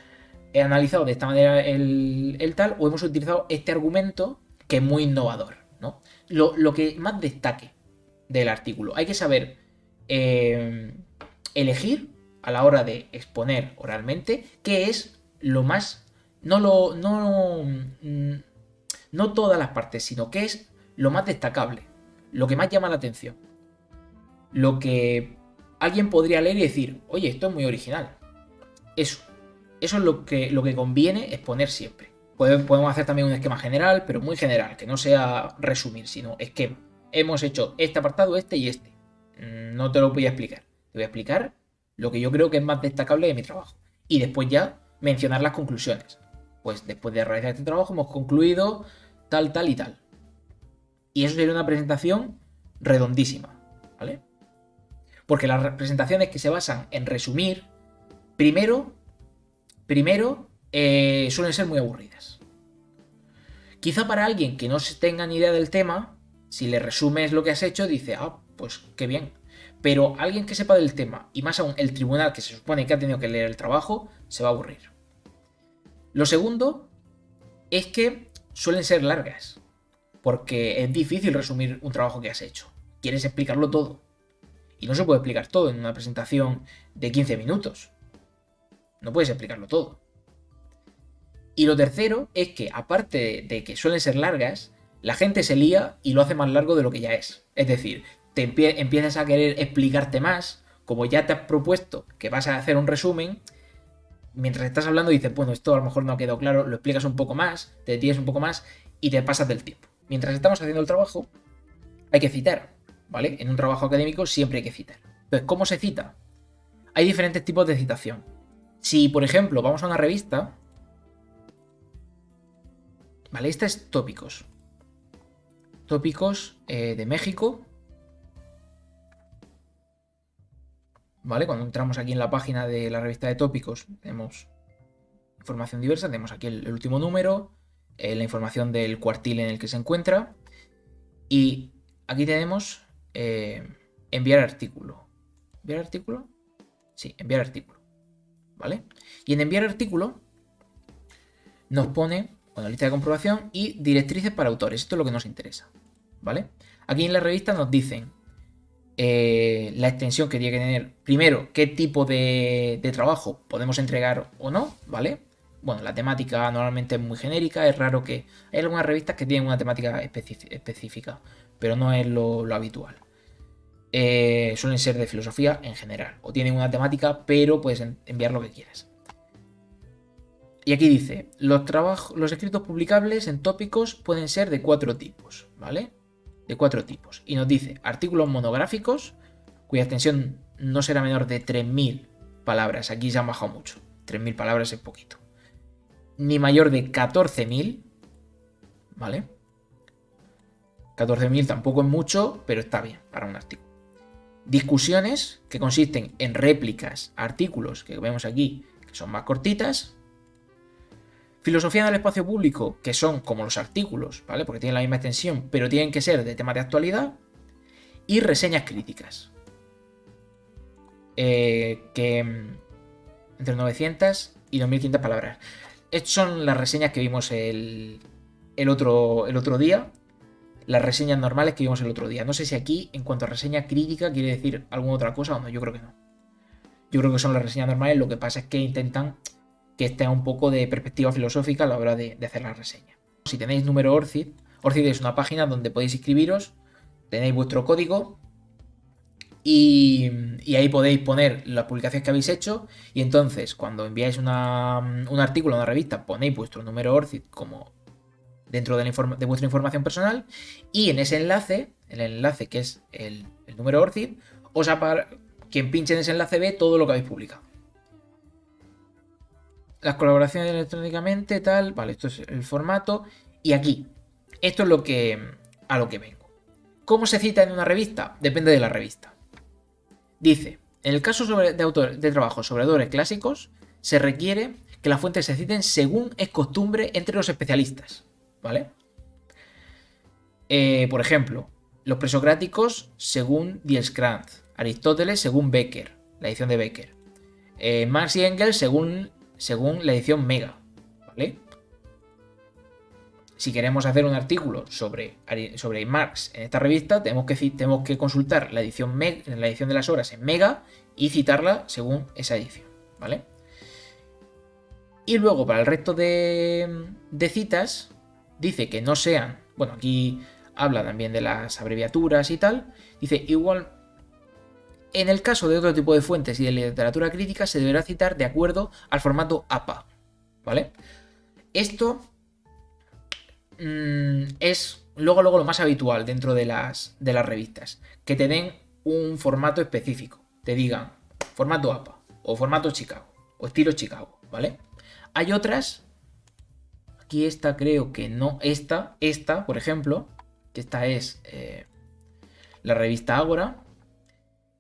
analizado de esta manera el tal, o hemos utilizado este argumento que es muy innovador, ¿no? Lo que más destaque del artículo. Hay que saber elegir a la hora de exponer oralmente qué es lo más... No todas las partes, sino qué es lo más destacable, lo que más llama la atención, lo que alguien podría leer y decir, oye, esto es muy original. Eso es lo que conviene exponer siempre. Podemos hacer también un esquema general, pero muy general, que no sea resumir, sino esquema. Hemos hecho este apartado, este y este. No te lo voy a explicar. Te voy a explicar lo que yo creo que es más destacable de mi trabajo. Y después ya mencionar las conclusiones. Pues después de realizar este trabajo hemos concluido tal, tal y tal. Y eso sería una presentación redondísima, ¿vale? Porque las presentaciones que se basan en resumir, primero suelen ser muy aburridas. Quizá para alguien que no tenga ni idea del tema, si le resumes lo que has hecho, dice, pues qué bien. Pero alguien que sepa del tema, y más aún el tribunal que se supone que ha tenido que leer el trabajo, se va a aburrir. Lo segundo es que suelen ser largas, porque es difícil resumir un trabajo que has hecho. Quieres explicarlo todo. Y no se puede explicar todo en una presentación de 15 minutos. No puedes explicarlo todo. Y lo tercero es que, aparte de que suelen ser largas, la gente se lía y lo hace más largo de lo que ya es. Es decir, te empiezas a querer explicarte más, como ya te has propuesto que vas a hacer un resumen. Mientras estás hablando dices, bueno, esto a lo mejor no ha quedado claro, lo explicas un poco más, te detienes un poco más y te pasas del tiempo. Mientras estamos haciendo el trabajo, hay que citar, ¿vale? En un trabajo académico siempre hay que citar. Entonces, ¿cómo se cita? Hay diferentes tipos de citación. Si, por ejemplo, vamos a una revista, ¿vale? Esta es Tópicos. Tópicos de México. ¿Vale? Cuando entramos aquí en la página de la revista de Tópicos, tenemos información diversa, tenemos aquí el último número, la información del cuartil en el que se encuentra, y aquí tenemos enviar artículo. ¿Enviar artículo? Sí, enviar artículo. ¿Vale? Y en enviar artículo nos pone la lista de comprobación y directrices para autores. Esto es lo que nos interesa. ¿Vale? Aquí en la revista nos dicen la extensión que tiene que tener. Primero, qué tipo de trabajo podemos entregar o no, ¿vale? Bueno, la temática normalmente es muy genérica, es raro que... Hay algunas revistas que tienen una temática específica, pero no es lo habitual. Suelen ser de filosofía en general, o tienen una temática, pero puedes enviar lo que quieras. Y aquí dice, los escritos publicables en tópicos pueden ser de 4 tipos, ¿vale? De 4 tipos. Y nos dice artículos monográficos, cuya extensión no será menor de 3.000 palabras. Aquí se han bajado mucho. 3.000 palabras es poquito. Ni mayor de 14.000, ¿vale? 14.000 tampoco es mucho, pero está bien para un artículo. Discusiones, que consisten en réplicas a artículos que vemos aquí, que son más cortitas. Filosofía del espacio público, que son como los artículos, ¿vale? Porque tienen la misma extensión, pero tienen que ser de temas de actualidad. Y reseñas críticas, que entre 900 y 2.500 palabras. Estas son las reseñas que vimos el otro día. Las reseñas normales que vimos el otro día. No sé si aquí, en cuanto a reseña crítica, quiere decir alguna otra cosa o no. Yo creo que no. Yo creo que son las reseñas normales. Lo que pasa es que intentan que esté un poco de perspectiva filosófica a la hora de hacer la reseña. Si tenéis número ORCID, ORCID es una página donde podéis inscribiros, tenéis vuestro código y ahí podéis poner las publicaciones que habéis hecho, y entonces cuando enviáis un artículo a una revista ponéis vuestro número ORCID como dentro de vuestra información personal, y en ese enlace, el enlace que es el número ORCID, quien pinche en ese enlace ve todo lo que habéis publicado. Las colaboraciones electrónicamente, tal, vale, esto es el formato, y aquí, esto es a lo que vengo. ¿Cómo se cita en una revista? Depende de la revista. Dice, en el caso de trabajos sobre autores clásicos, se requiere que las fuentes se citen según es costumbre entre los especialistas, ¿vale? Por ejemplo, los presocráticos según Diels Krantz, Aristóteles según Becker, la edición de Becker, Marx y Engels según la edición Mega, ¿vale? Si queremos hacer un artículo sobre Marx en esta revista, tenemos que consultar la edición de las horas en Mega y citarla según esa edición, ¿vale? Y luego, para el resto de citas, dice que no sean... Bueno, aquí habla también de las abreviaturas y tal. Dice, igual, en el caso de otro tipo de fuentes y de literatura crítica, se deberá citar de acuerdo al formato APA, ¿vale? Esto es luego lo más habitual dentro de las revistas, que te den un formato específico, te digan formato APA o formato Chicago o estilo Chicago, ¿vale? Hay otras, aquí esta creo que no, esta por ejemplo, que esta es la revista Ágora,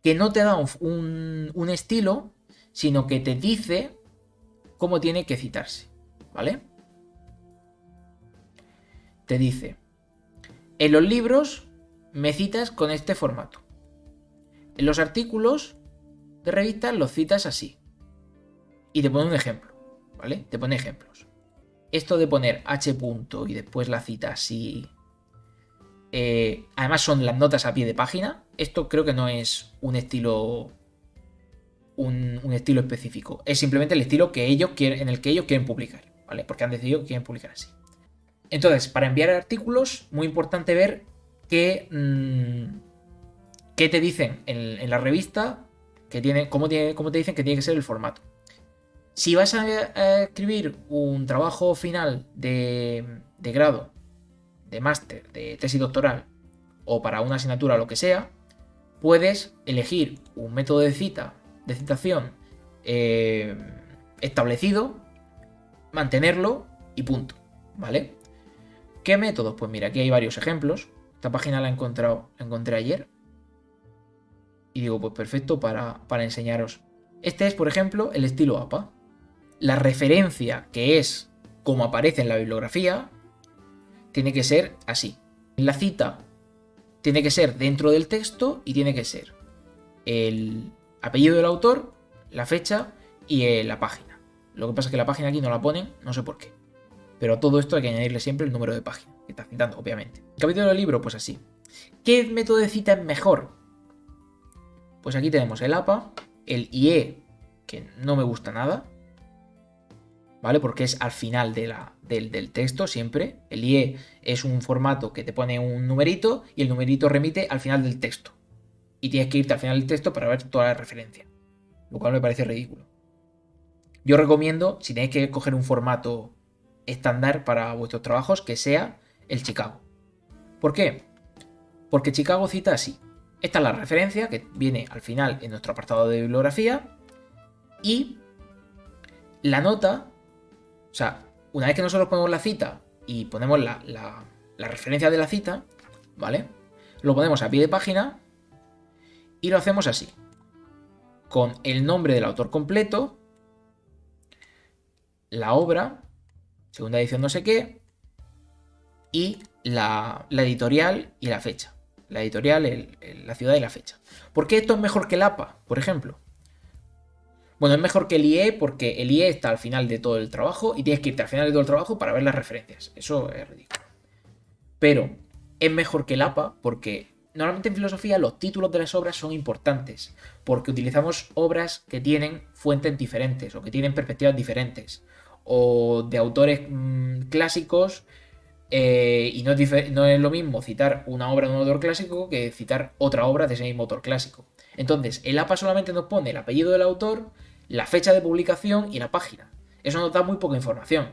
que no te da un estilo, sino que te dice cómo tiene que citarse, ¿vale? Te dice, en los libros me citas con este formato. En los artículos de revistas los citas así. Y te pone un ejemplo, ¿vale? Te pone ejemplos. Esto de poner H punto y después la cita así. Además son las notas a pie de página. Esto creo que no es un estilo. Un estilo específico. Es simplemente el estilo que ellos quieren, en el que ellos quieren publicar, ¿vale? Porque han decidido que quieren publicar así. Entonces, para enviar artículos, muy importante ver qué te dicen en la revista, cómo te dicen que tiene que ser el formato. Si vas a escribir un trabajo final de grado, de máster, de tesis doctoral, o para una asignatura o lo que sea, puedes elegir un método de citación establecido, mantenerlo y punto, ¿vale? ¿Qué métodos? Pues mira, aquí hay varios ejemplos. Esta página la encontré ayer. Y digo, pues perfecto para enseñaros. Este es, por ejemplo, el estilo APA. La referencia, que es como aparece en la bibliografía, tiene que ser así. La cita tiene que ser dentro del texto y tiene que ser el apellido del autor, la fecha y la página. Lo que pasa es que la página aquí no la ponen, no sé por qué. Pero a todo esto hay que añadirle siempre el número de página que está citando, obviamente. El capítulo del libro, pues así. ¿Qué método de cita es mejor? Pues aquí tenemos el APA, el IE, que no me gusta nada, ¿vale? Porque es al final del texto siempre. El IE es un formato que te pone un numerito y el numerito remite al final del texto. Y tienes que irte al final del texto para ver toda la referencia. Lo cual me parece ridículo. Yo recomiendo, si tenéis que coger un formato estándar para vuestros trabajos, que sea el Chicago. ¿Por qué? Porque Chicago cita así. Esta es la referencia que viene al final en nuestro apartado de bibliografía. Y la nota, o sea, una vez que nosotros ponemos la cita y ponemos la referencia de la cita, ¿vale? Lo ponemos a pie de página y lo hacemos así, con el nombre del autor completo, la obra, segunda edición no sé qué, y la editorial y la fecha. La editorial, la ciudad y la fecha. ¿Por qué esto es mejor que el APA, por ejemplo? Bueno, es mejor que el IE porque el IE está al final de todo el trabajo y tienes que irte al final de todo el trabajo para ver las referencias. Eso es ridículo. Pero es mejor que el APA porque normalmente en filosofía los títulos de las obras son importantes porque utilizamos obras que tienen fuentes diferentes o que tienen perspectivas diferentes o de autores clásicos y no es lo mismo citar una obra de un autor clásico que citar otra obra de ese mismo autor clásico. Entonces, el APA solamente nos pone el apellido del autor, la fecha de publicación y la página. Eso nos da muy poca información.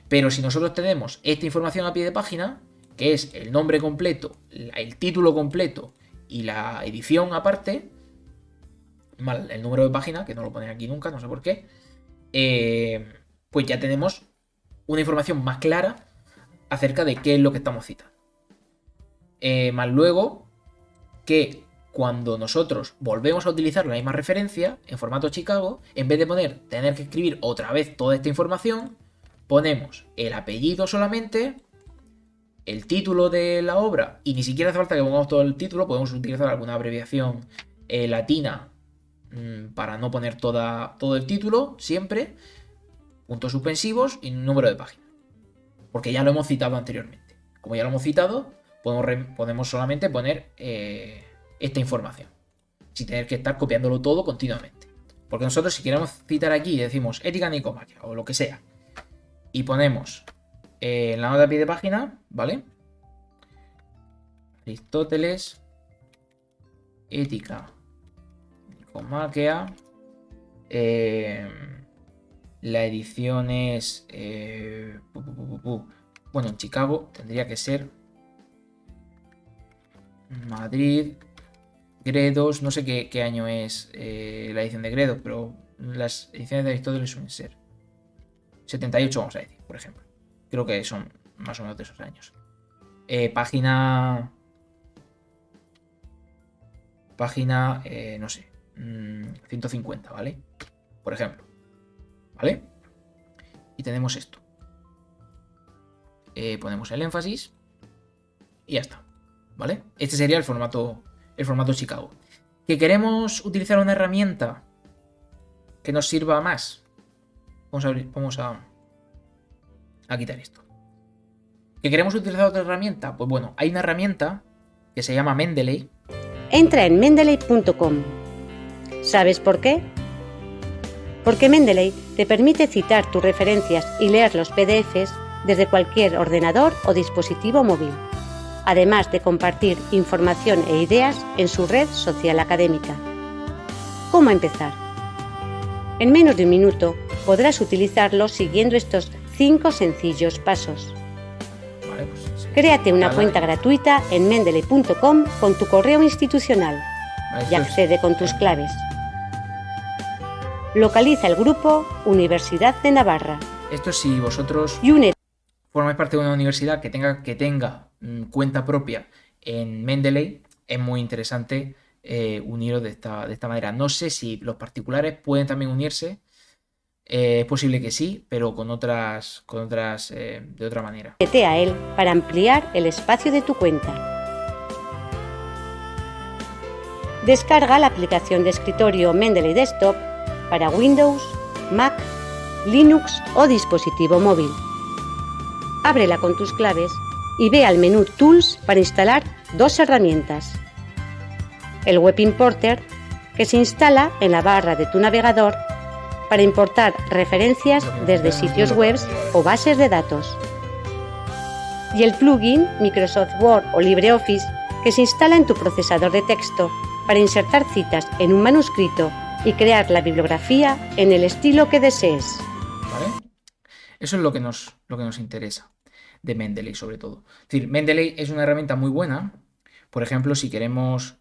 Pero si nosotros tenemos esta información a pie de página, que es el nombre completo, el título completo y la edición aparte, mal, el número de página, que no lo ponen aquí nunca, no sé por qué, pues ya tenemos una información más clara acerca de qué es lo que estamos citando. Más luego que cuando nosotros volvemos a utilizar la misma referencia en formato Chicago, en vez de tener que escribir otra vez toda esta información, ponemos el apellido solamente, el título de la obra, y ni siquiera hace falta que pongamos todo el título, podemos utilizar alguna abreviación latina para no poner todo el título, siempre, puntos suspensivos y número de página. Porque ya lo hemos citado anteriormente. Como ya lo hemos citado, podemos solamente poner esta información, sin tener que estar copiándolo todo continuamente. Porque nosotros si queremos citar aquí y decimos ética nicomaquia o lo que sea, y ponemos en la nota de pie de página, ¿vale? Aristóteles, ética nicomaquia, la edición es bueno, en Chicago tendría que ser Madrid, Gredos, no sé qué año es la edición de Gredos, pero las ediciones de Aristóteles suelen ser 78, vamos a decir, por ejemplo. Creo que son más o menos de esos años. Página, no sé, 150, ¿vale? Por ejemplo, ¿vale? Y tenemos esto. Ponemos el énfasis y ya está, ¿vale? Este sería el formato Chicago. ¿Que queremos utilizar una herramienta que nos sirva más? Vamos a quitar esto. ¿Que queremos utilizar otra herramienta? Pues bueno, hay una herramienta que se llama Mendeley. Entra en mendeley.com. ¿Sabes por qué? Porque Mendeley te permite citar tus referencias y leer los PDFs desde cualquier ordenador o dispositivo móvil, además de compartir información e ideas en su red social académica. ¿Cómo empezar? En menos de un minuto podrás utilizarlo siguiendo estos 5 sencillos pasos. Vale, pues, sí. Créate una cuenta gratuita en mendeley.com con tu correo institucional y accede con tus claves. Localiza el grupo Universidad de Navarra. Esto si vosotros formáis parte de una universidad que tenga cuenta propia en Mendeley, es muy interesante uniros de esta manera. No sé si los particulares pueden también unirse. Es posible que sí, pero con otras de otra manera. Vete a él para ampliar el espacio de tu cuenta. Descarga la aplicación de escritorio Mendeley Desktop para Windows, Mac, Linux o dispositivo móvil. Ábrela con tus claves y ve al menú Tools para instalar 2 herramientas. El Web Importer, que se instala en la barra de tu navegador para importar referencias desde sitios web o bases de datos. Y el plugin Microsoft Word o LibreOffice, que se instala en tu procesador de texto para insertar citas en un manuscrito y crear la bibliografía en el estilo que desees. ¿Vale? Eso es lo que nos interesa de Mendeley, sobre todo. Es decir, Mendeley es una herramienta muy buena. Por ejemplo, si queremos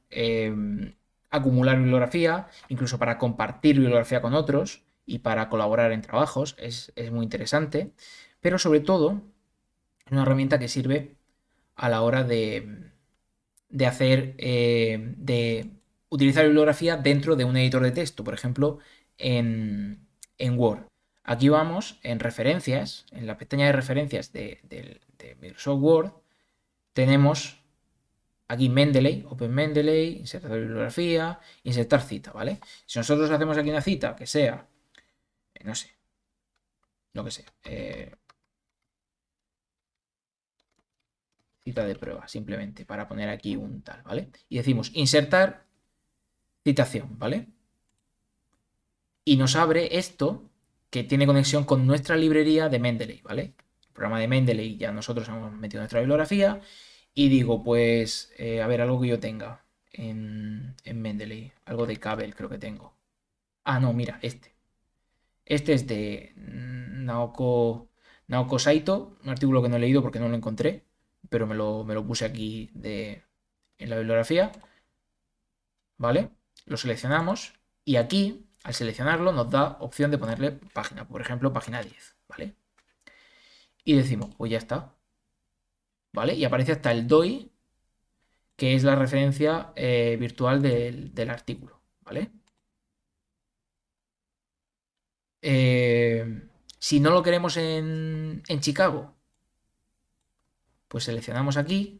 acumular bibliografía, incluso para compartir bibliografía con otros y para colaborar en trabajos. Es muy interesante, pero sobre todo es una herramienta que sirve a la hora de hacer, de utilizar bibliografía dentro de un editor de texto, por ejemplo, en Word. Aquí vamos en referencias, en la pestaña de referencias de Microsoft Word, tenemos aquí Mendeley, Open Mendeley, insertar bibliografía, insertar cita, ¿vale? Si nosotros hacemos aquí una cita que sea, no sé, lo que sea, cita de prueba, simplemente, para poner aquí un tal, ¿vale? Y decimos insertar citación, ¿vale? Y nos abre esto que tiene conexión con nuestra librería de Mendeley, ¿vale? El programa de Mendeley ya nosotros hemos metido nuestra bibliografía y digo, pues, a ver, algo que yo tenga en Mendeley, algo de Cabell creo que tengo. Ah, no, mira, este. Este es de Naoko Saito, un artículo que no he leído porque no lo encontré, pero me lo puse aquí en la bibliografía, ¿vale? Lo seleccionamos y aquí, al seleccionarlo, nos da opción de ponerle página, por ejemplo, página 10, ¿vale? Y decimos, pues ya está, ¿vale? Y aparece hasta el DOI, que es la referencia virtual del artículo, ¿vale? Si no lo queremos en Chicago, pues seleccionamos aquí,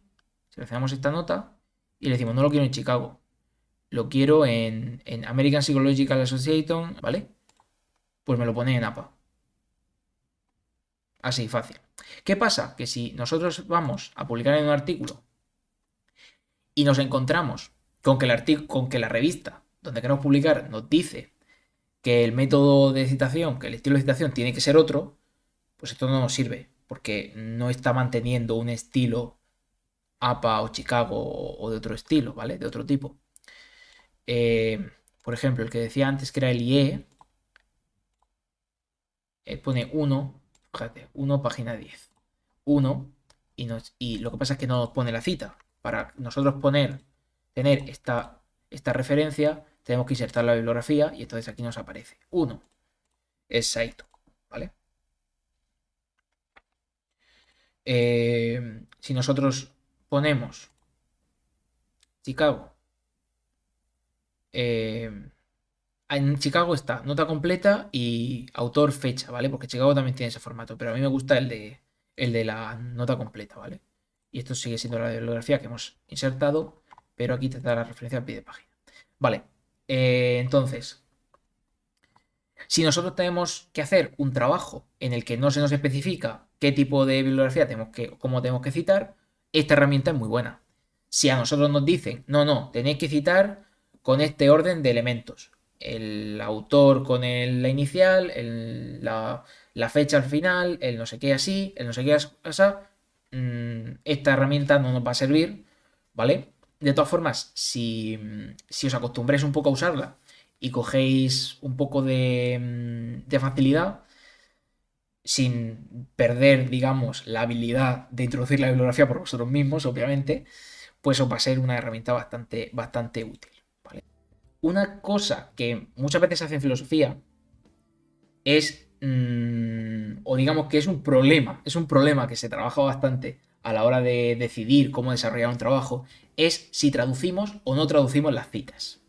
seleccionamos esta nota y le decimos, no lo quiero en Chicago, lo quiero en American Psychological Association, ¿vale? Pues me lo pone en APA. Así, fácil. ¿Qué pasa? Que si nosotros vamos a publicar en un artículo y nos encontramos con que la revista donde queremos publicar nos dice que el método de citación, que el estilo de citación tiene que ser otro, pues esto no nos sirve, porque no está manteniendo un estilo APA o Chicago o de otro estilo, ¿vale? De otro tipo. Por ejemplo, el que decía antes que era el IE, pone 1, fíjate, 1 página 10. 1 y lo que pasa es que no nos pone la cita. Para nosotros tener esta referencia, tenemos que insertar la bibliografía y entonces aquí nos aparece 1. Es Saito, ¿vale? Si nosotros ponemos Chicago, en Chicago está nota completa y autor fecha, ¿vale? Porque Chicago también tiene ese formato, pero a mí me gusta el de la nota completa, ¿vale? Y esto sigue siendo la bibliografía que hemos insertado, pero aquí te da la referencia al pie de página. Vale, entonces, si nosotros tenemos que hacer un trabajo en el que no se nos especifica qué tipo de bibliografía cómo tenemos que citar, esta herramienta es muy buena. Si a nosotros nos dicen, no, tenéis que citar con este orden de elementos. El autor con la inicial, la fecha al final, el no sé qué así, el no sé qué así, esta herramienta no nos va a servir, ¿vale? De todas formas, si os acostumbráis un poco a usarla y cogéis un poco de facilidad, sin perder, digamos, la habilidad de introducir la bibliografía por vosotros mismos, obviamente, pues os va a ser una herramienta bastante, bastante útil, ¿vale? Una cosa que muchas veces se hace en filosofía es, o digamos que es un problema que se trabaja bastante a la hora de decidir cómo desarrollar un trabajo, es si traducimos o no traducimos las citas,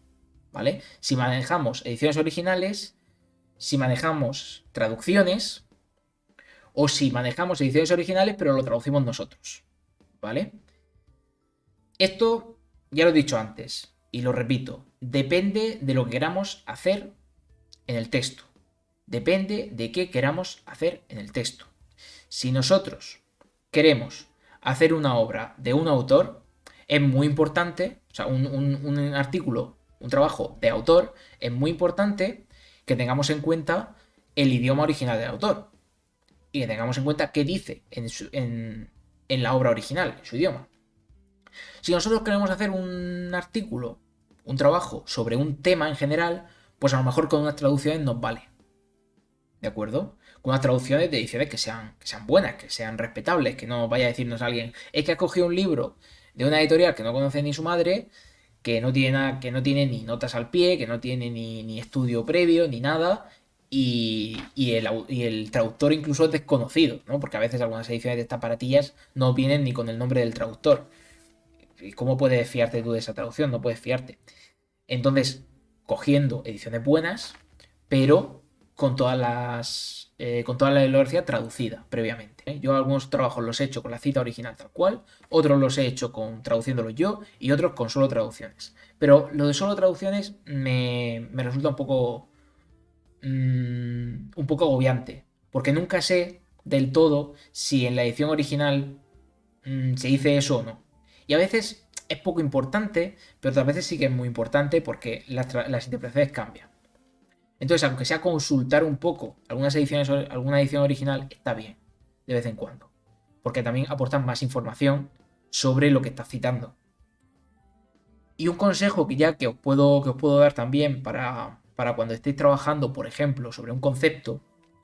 ¿vale? Si manejamos ediciones originales, si manejamos traducciones o si manejamos ediciones originales pero lo traducimos nosotros, ¿vale? Esto ya lo he dicho antes y lo repito, depende de lo que queramos hacer en el texto. Depende de qué queramos hacer en el texto. Si nosotros queremos hacer una obra de un autor, es muy importante, o sea, un artículo, un trabajo de autor, es muy importante que tengamos en cuenta el idioma original del autor y que tengamos en cuenta qué dice en la obra original, en su idioma. Si nosotros queremos hacer un artículo, un trabajo sobre un tema en general, pues a lo mejor con unas traducciones nos vale. ¿De acuerdo? Con unas traducciones de ediciones que sean buenas, que sean respetables, que no vaya a decirnos alguien, es que ha cogido un libro de una editorial que no conoce ni su madre que no tiene nada, que no tiene ni notas al pie, que no tiene ni estudio previo, ni nada. Y el traductor incluso es desconocido, ¿no? Porque a veces algunas ediciones de estas paratillas no vienen ni con el nombre del traductor. ¿Y cómo puedes fiarte tú de esa traducción? No puedes fiarte. Entonces, cogiendo ediciones buenas, pero con toda la bibliografía traducida previamente, ¿eh? Yo algunos trabajos los he hecho con la cita original tal cual, otros los he hecho traduciéndolos yo y otros con solo traducciones. Pero lo de solo traducciones me resulta un poco agobiante, porque nunca sé del todo si en la edición original se dice eso o no. Y a veces es poco importante, pero otras veces sí que es muy importante porque las interpretaciones cambian. Entonces, aunque sea consultar un poco alguna edición original, está bien, de vez en cuando. Porque también aportan más información sobre lo que estás citando. Y un consejo que os puedo dar también para cuando estéis trabajando, por ejemplo, sobre un concepto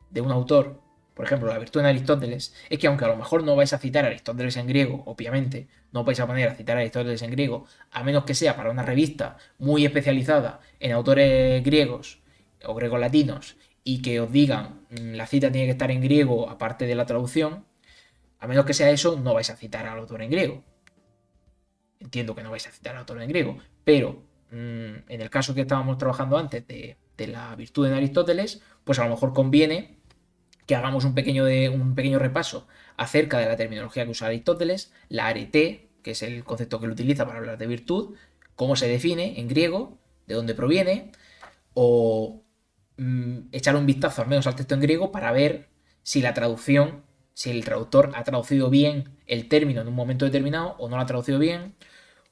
de un autor, por ejemplo, la virtud en Aristóteles, es que aunque a lo mejor no vais a citar a Aristóteles en griego, obviamente, no vais a poner a citar a Aristóteles en griego, a menos que sea para una revista muy especializada en autores griegos o gregolatinos y que os digan la cita tiene que estar en griego aparte de la traducción, a menos que sea eso, no vais a citar al autor en griego. Entiendo que no vais a citar al autor en griego, pero en el caso que estábamos trabajando antes de la virtud en Aristóteles, pues a lo mejor conviene que hagamos un pequeño repaso acerca de la terminología que usa Aristóteles, la arete, que es el concepto que él utiliza para hablar de virtud, cómo se define en griego, de dónde proviene, o echar un vistazo al menos al texto en griego para ver si la traducción, si el traductor ha traducido bien el término en un momento determinado o no lo ha traducido bien,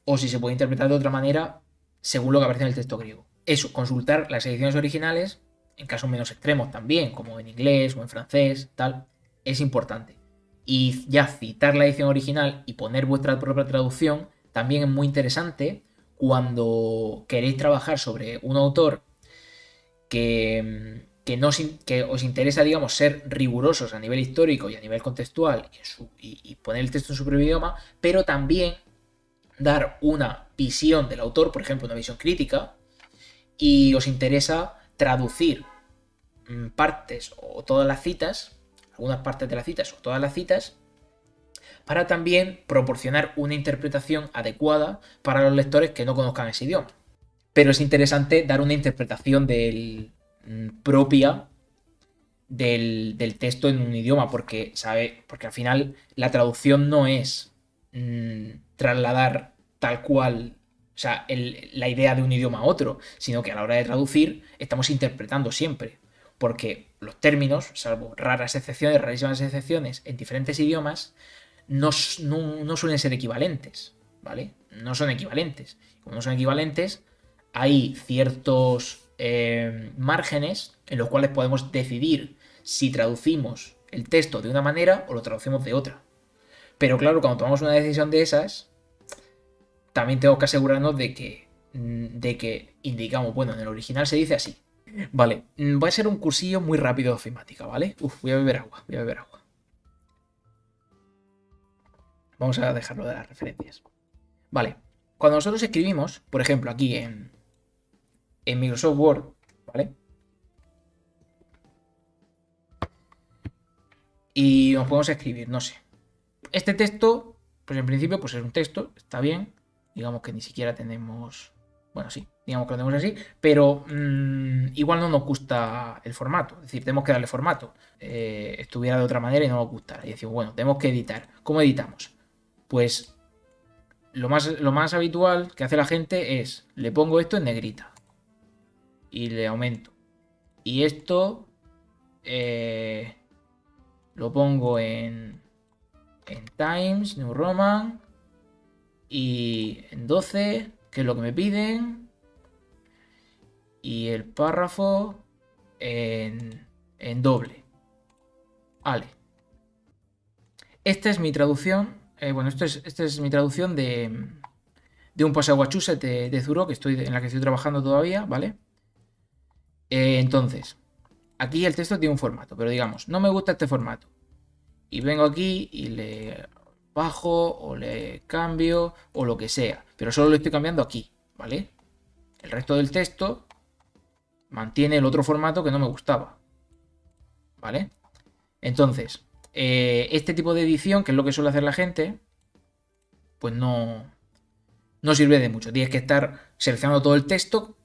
o si se puede interpretar de otra manera según lo que aparece en el texto griego. Eso, consultar las ediciones originales, en casos menos extremos también, como en inglés o en francés, tal, es importante. Y ya citar la edición original y poner vuestra propia traducción también es muy interesante cuando queréis trabajar sobre un autor que os interesa, digamos, ser rigurosos a nivel histórico y a nivel contextual y poner el texto en su propio idioma, pero también dar una visión del autor, por ejemplo, una visión crítica, y os interesa traducir partes o todas las citas, algunas partes de las citas o todas las citas, para también proporcionar una interpretación adecuada para los lectores que no conozcan ese idioma. Pero es interesante dar una interpretación propia del texto en un idioma, porque al final la traducción no es trasladar tal cual, o sea, la idea de un idioma a otro, sino que a la hora de traducir estamos interpretando siempre, porque los términos, salvo rarísimas excepciones, en diferentes idiomas, no suelen ser equivalentes, ¿vale? No son equivalentes. Como no son equivalentes, hay ciertos márgenes en los cuales podemos decidir si traducimos el texto de una manera o lo traducimos de otra. Pero claro, cuando tomamos una decisión de esas, también tengo que asegurarnos de que indicamos, bueno, en el original se dice así. Vale, va a ser un cursillo muy rápido de ofimática, ¿vale? Voy a beber agua. Vamos a dejarlo de las referencias. Vale, cuando nosotros escribimos, por ejemplo, aquí en Microsoft Word, ¿vale? Y nos podemos escribir, no sé. Este texto, pues en principio, pues es un texto, está bien. Digamos que ni siquiera tenemos... Bueno, sí, digamos que lo tenemos así, pero igual no nos gusta el formato. Es decir, tenemos que darle formato. Estuviera de otra manera y no nos gustara. Y decimos, bueno, tenemos que editar. ¿Cómo editamos? Pues lo más habitual que hace la gente es, le pongo esto en negrita y le aumento. Y esto lo pongo en Times New Roman y en 12, que es lo que me piden, y el párrafo en doble. Vale. Esta es mi traducción. Esta es mi traducción de un Posaguachusett de Thoreau, en la que estoy trabajando todavía, ¿vale? Entonces, aquí el texto tiene un formato, pero digamos, no me gusta este formato. Y vengo aquí y le bajo o le cambio o lo que sea, pero solo lo estoy cambiando aquí, ¿vale? El resto del texto mantiene el otro formato que no me gustaba, ¿vale? Entonces, este tipo de edición, que es lo que suele hacer la gente, pues no sirve de mucho. Tienes que estar seleccionando todo el texto,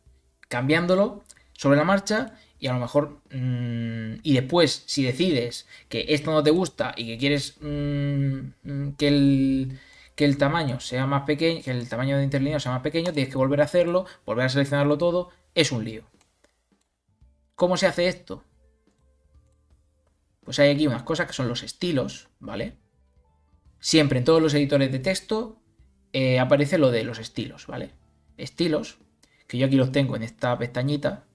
cambiándolo sobre la marcha y a lo mejor y después si decides que esto no te gusta y que quieres que el tamaño sea más pequeño, que el tamaño de interlíneo sea más pequeño, tienes que volver a hacerlo, volver a seleccionarlo todo, es un lío. ¿Cómo se hace esto? Pues hay aquí unas cosas que son los estilos, ¿vale? Siempre en todos los editores de texto aparece lo de los estilos, ¿vale? Estilos, que yo aquí los tengo en esta pestañita.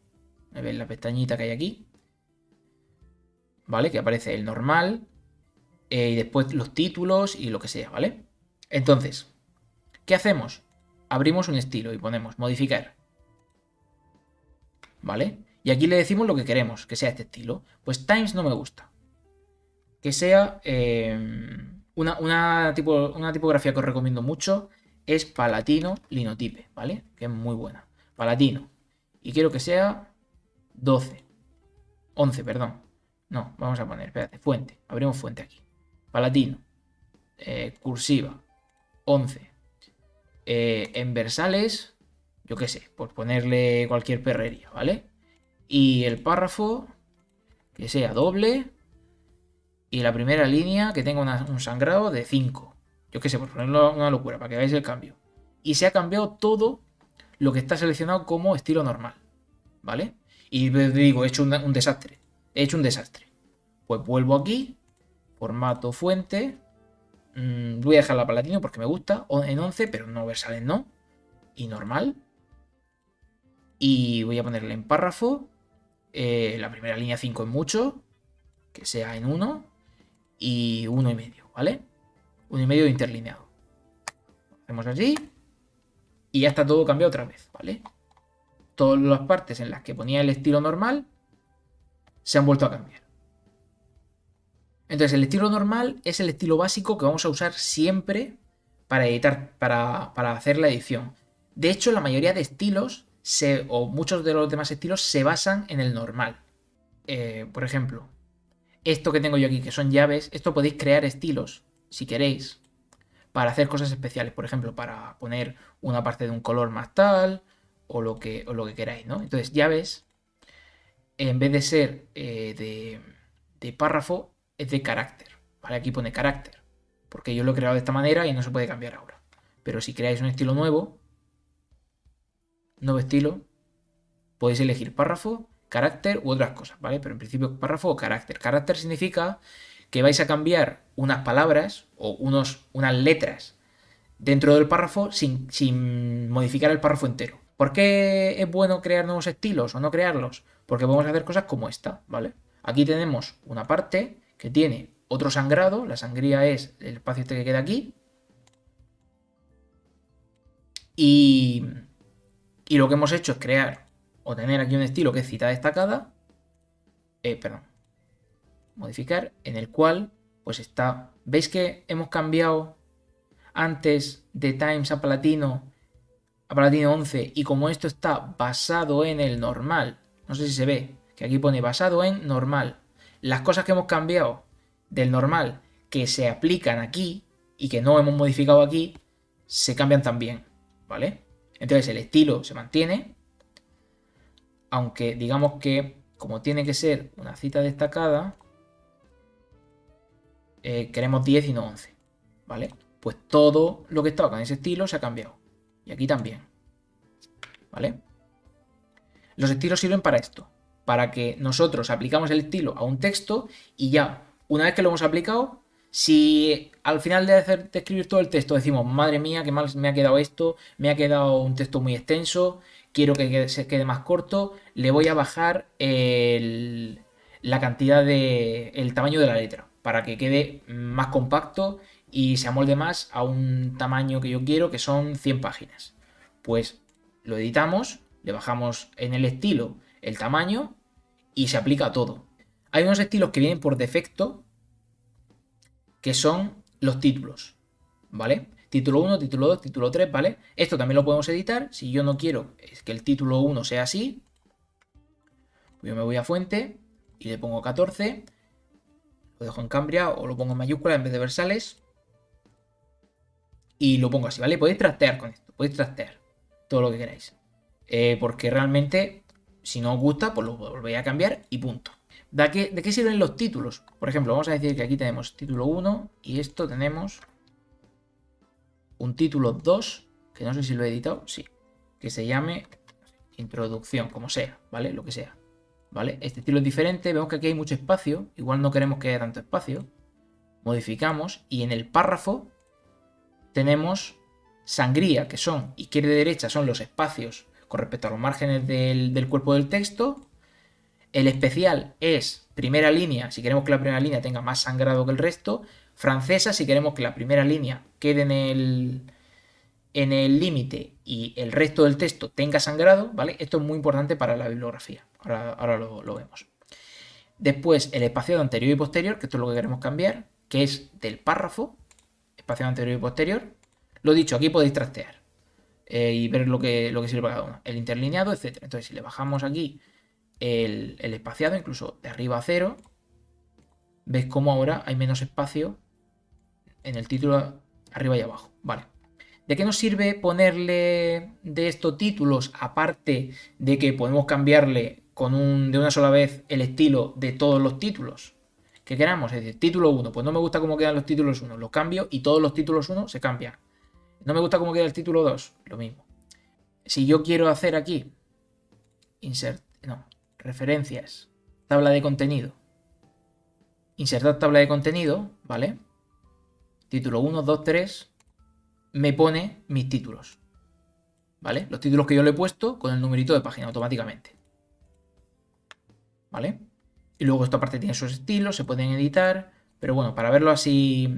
¿Me ven la pestañita que hay aquí? ¿Vale? Que aparece el normal y después los títulos y lo que sea, ¿vale? Entonces, ¿qué hacemos? Abrimos un estilo y ponemos modificar, ¿vale? Y aquí le decimos lo que queremos, que sea este estilo. Pues Times no me gusta. Que sea una tipografía que os recomiendo mucho es Palatino Linotype, ¿vale? Que es muy buena. Palatino. Y quiero que sea 12. 11, perdón. No, vamos a poner, espérate, fuente. Abrimos fuente aquí. Palatino. Cursiva. 11. En versales, yo qué sé, por ponerle cualquier perrería, ¿vale? Y el párrafo, que sea doble. Y la primera línea que tenga un sangrado de 5. Yo qué sé, por ponerlo una locura, para que veáis el cambio. Y se ha cambiado todo lo que está seleccionado como estilo normal, ¿vale? Y digo, he hecho un desastre. He hecho un desastre. Pues vuelvo aquí, formato fuente. Voy a dejar la Palatino porque me gusta, en 11, pero no versales no. Y normal. Y voy a ponerle en párrafo. La primera línea 5 en mucho. Que sea en 1. Y 1,5, ¿vale? 1,5 interlineado. Hacemos así. Y ya está todo cambiado otra vez, ¿vale? Todas las partes en las que ponía el estilo normal se han vuelto a cambiar. Entonces el estilo normal es el estilo básico que vamos a usar siempre para editar, para hacer la edición. De hecho, la mayoría de estilos, o muchos de los demás estilos, se basan en el normal. Por ejemplo, esto que tengo yo aquí, que son llaves, esto podéis crear estilos, si queréis, para hacer cosas especiales. Por ejemplo, para poner una parte de un color más tal, o lo que queráis, ¿no? Entonces, llaves, en vez de ser de párrafo, es de carácter. ¿Vale? Aquí pone carácter, porque yo lo he creado de esta manera y no se puede cambiar ahora. Pero si creáis un estilo nuevo estilo, podéis elegir párrafo, carácter u otras cosas, ¿vale? Pero en principio párrafo o carácter. Carácter significa que vais a cambiar unas palabras o unas letras dentro del párrafo sin modificar el párrafo entero. ¿Por qué es bueno crear nuevos estilos o no crearlos? Porque podemos hacer cosas como esta, ¿vale? Aquí tenemos una parte que tiene otro sangrado, la sangría es el espacio este que queda aquí. Y lo que hemos hecho es crear o tener aquí un estilo que es cita destacada, modificar, en el cual pues está, ¿veis que hemos cambiado antes de Times a Palatino 11 y como esto está basado en el normal, no sé si se ve, que aquí pone basado en normal, las cosas que hemos cambiado del normal que se aplican aquí y que no hemos modificado aquí, se cambian también, ¿vale? Entonces el estilo se mantiene, aunque digamos que como tiene que ser una cita destacada, queremos 10 y no 11, ¿vale? Pues todo lo que estaba con ese estilo se ha cambiado. Y aquí también, ¿vale? Los estilos sirven para esto, para que nosotros aplicamos el estilo a un texto y ya, una vez que lo hemos aplicado, si al final de escribir todo el texto decimos, madre mía, qué mal me ha quedado esto, me ha quedado un texto muy extenso, quiero que se quede más corto, le voy a bajar la cantidad el tamaño de la letra para que quede más compacto y se amolde más a un tamaño que yo quiero, que son 100 páginas. Pues lo editamos, le bajamos en el estilo el tamaño y se aplica a todo. Hay unos estilos que vienen por defecto, que son los títulos, ¿vale? título 1, título 2, título 3, ¿vale? Esto también lo podemos editar. Si yo no quiero que el título 1 sea así, yo me voy a fuente y le pongo 14, lo dejo en Cambria o lo pongo en mayúscula en vez de versales y lo pongo así, ¿vale? Podéis trastear con esto, podéis trastear todo lo que queráis. Porque realmente, si no os gusta, pues lo volvéis a cambiar y punto. ¿De qué sirven los títulos? Por ejemplo, vamos a decir que aquí tenemos título 1 y esto tenemos un título 2, que no sé si lo he editado, sí, que se llame introducción, como sea, ¿vale? Lo que sea, ¿vale? Este estilo es diferente, vemos que aquí hay mucho espacio, igual no queremos que haya tanto espacio, modificamos y en el párrafo tenemos sangría, que son izquierda y derecha, son los espacios con respecto a los márgenes del cuerpo del texto. El especial es primera línea, si queremos que la primera línea tenga más sangrado que el resto. Francesa, si queremos que la primera línea quede en el límite y el resto del texto tenga sangrado, ¿vale? Esto es muy importante para la bibliografía. Ahora lo vemos. Después, el espaciado anterior y posterior, que esto es lo que queremos cambiar, que es del párrafo, espaciado anterior y posterior. Lo dicho, aquí podéis trastear y ver lo que sirve para cada uno. El interlineado, etc. Entonces, si le bajamos aquí el espaciado, incluso de arriba a 0, veis cómo ahora hay menos espacio en el título arriba y abajo. Vale. ¿De qué nos sirve ponerle de estos títulos, aparte de que podemos cambiarle de una sola vez el estilo de todos los títulos que queramos? Es decir, título 1, pues no me gusta cómo quedan los títulos 1, los cambio y todos los títulos 1 se cambian. No me gusta cómo queda el título 2, lo mismo. Si yo quiero hacer aquí, referencias, tabla de contenido, insertar tabla de contenido, ¿vale? Título 1, 2, 3, me pone mis títulos, ¿vale? Los títulos que yo le he puesto con el numerito de página automáticamente, ¿vale? Y luego esta parte tiene sus estilos, se pueden editar, pero bueno, para verlo así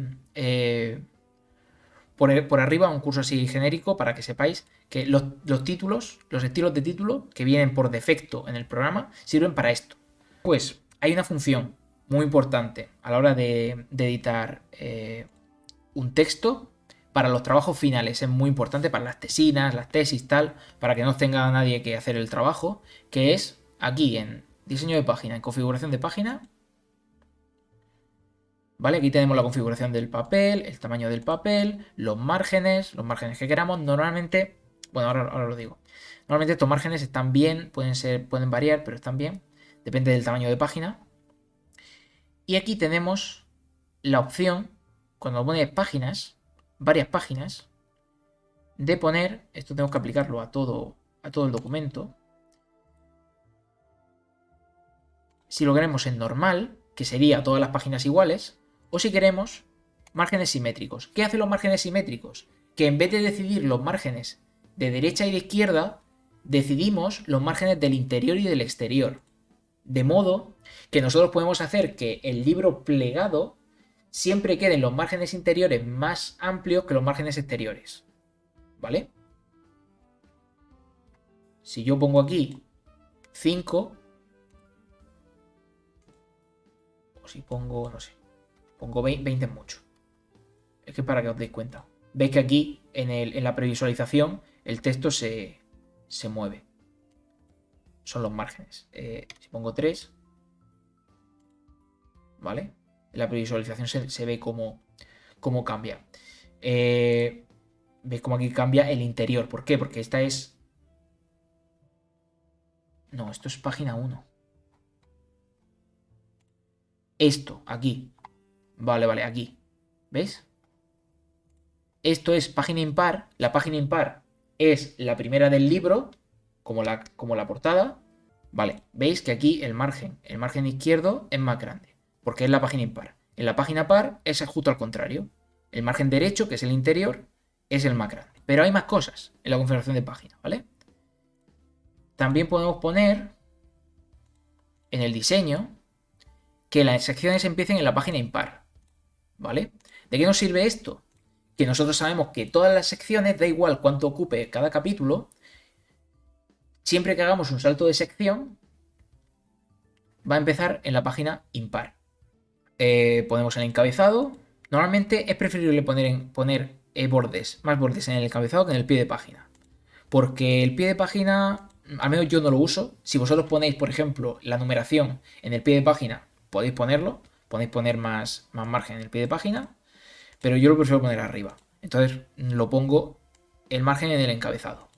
por arriba, un curso así genérico para que sepáis que los títulos, los estilos de título que vienen por defecto en el programa sirven para esto. Pues hay una función muy importante a la hora de editar un texto para los trabajos finales. Es muy importante para las tesinas, las tesis, tal, para que no tenga nadie que hacer el trabajo, que es aquí en diseño de página, en configuración de página. ¿Vale? Aquí tenemos la configuración del papel, el tamaño del papel, los márgenes que queramos. Normalmente, bueno, ahora lo digo. Normalmente estos márgenes están bien, pueden variar, pero están bien. Depende del tamaño de página. Y aquí tenemos la opción, cuando pones páginas, varias páginas, de poner, esto tenemos que aplicarlo a todo el documento. Si lo queremos en normal, que sería todas las páginas iguales, o si queremos márgenes simétricos. ¿Qué hacen los márgenes simétricos? Que en vez de decidir los márgenes de derecha y de izquierda, decidimos los márgenes del interior y del exterior. De modo que nosotros podemos hacer que el libro plegado siempre queden los márgenes interiores más amplios que los márgenes exteriores. ¿Vale? Si yo pongo aquí 5, o si pongo, no sé, pongo 20 es mucho. Es que para que os deis cuenta. Veis que aquí en la previsualización el texto se mueve. Son los márgenes. Si pongo 3, ¿vale? En la previsualización se ve cómo cambia. Veis cómo aquí cambia el interior. ¿Por qué? Porque esta es... No, esto es página 1. Esto, aquí. Vale, aquí. ¿Veis? Esto es página impar. La página impar es la primera del libro, como la portada. Vale, veis que aquí el margen izquierdo es más grande, porque es la página impar. En la página par es justo al contrario. El margen derecho, que es el interior, es el más grande. Pero hay más cosas en la configuración de página, ¿vale? También podemos poner en el diseño que las secciones empiecen en la página impar, ¿vale? ¿De qué nos sirve esto? Que nosotros sabemos que todas las secciones, da igual cuánto ocupe cada capítulo, siempre que hagamos un salto de sección, va a empezar en la página impar. Ponemos el encabezado. Normalmente es preferible poner bordes, más bordes en el encabezado que en el pie de página. Porque el pie de página, al menos yo no lo uso. Si vosotros ponéis, por ejemplo, la numeración en el pie de página, podéis ponerlo. Podéis poner más margen en el pie de página. Pero yo lo prefiero poner arriba. Entonces lo pongo el margen en el encabezado.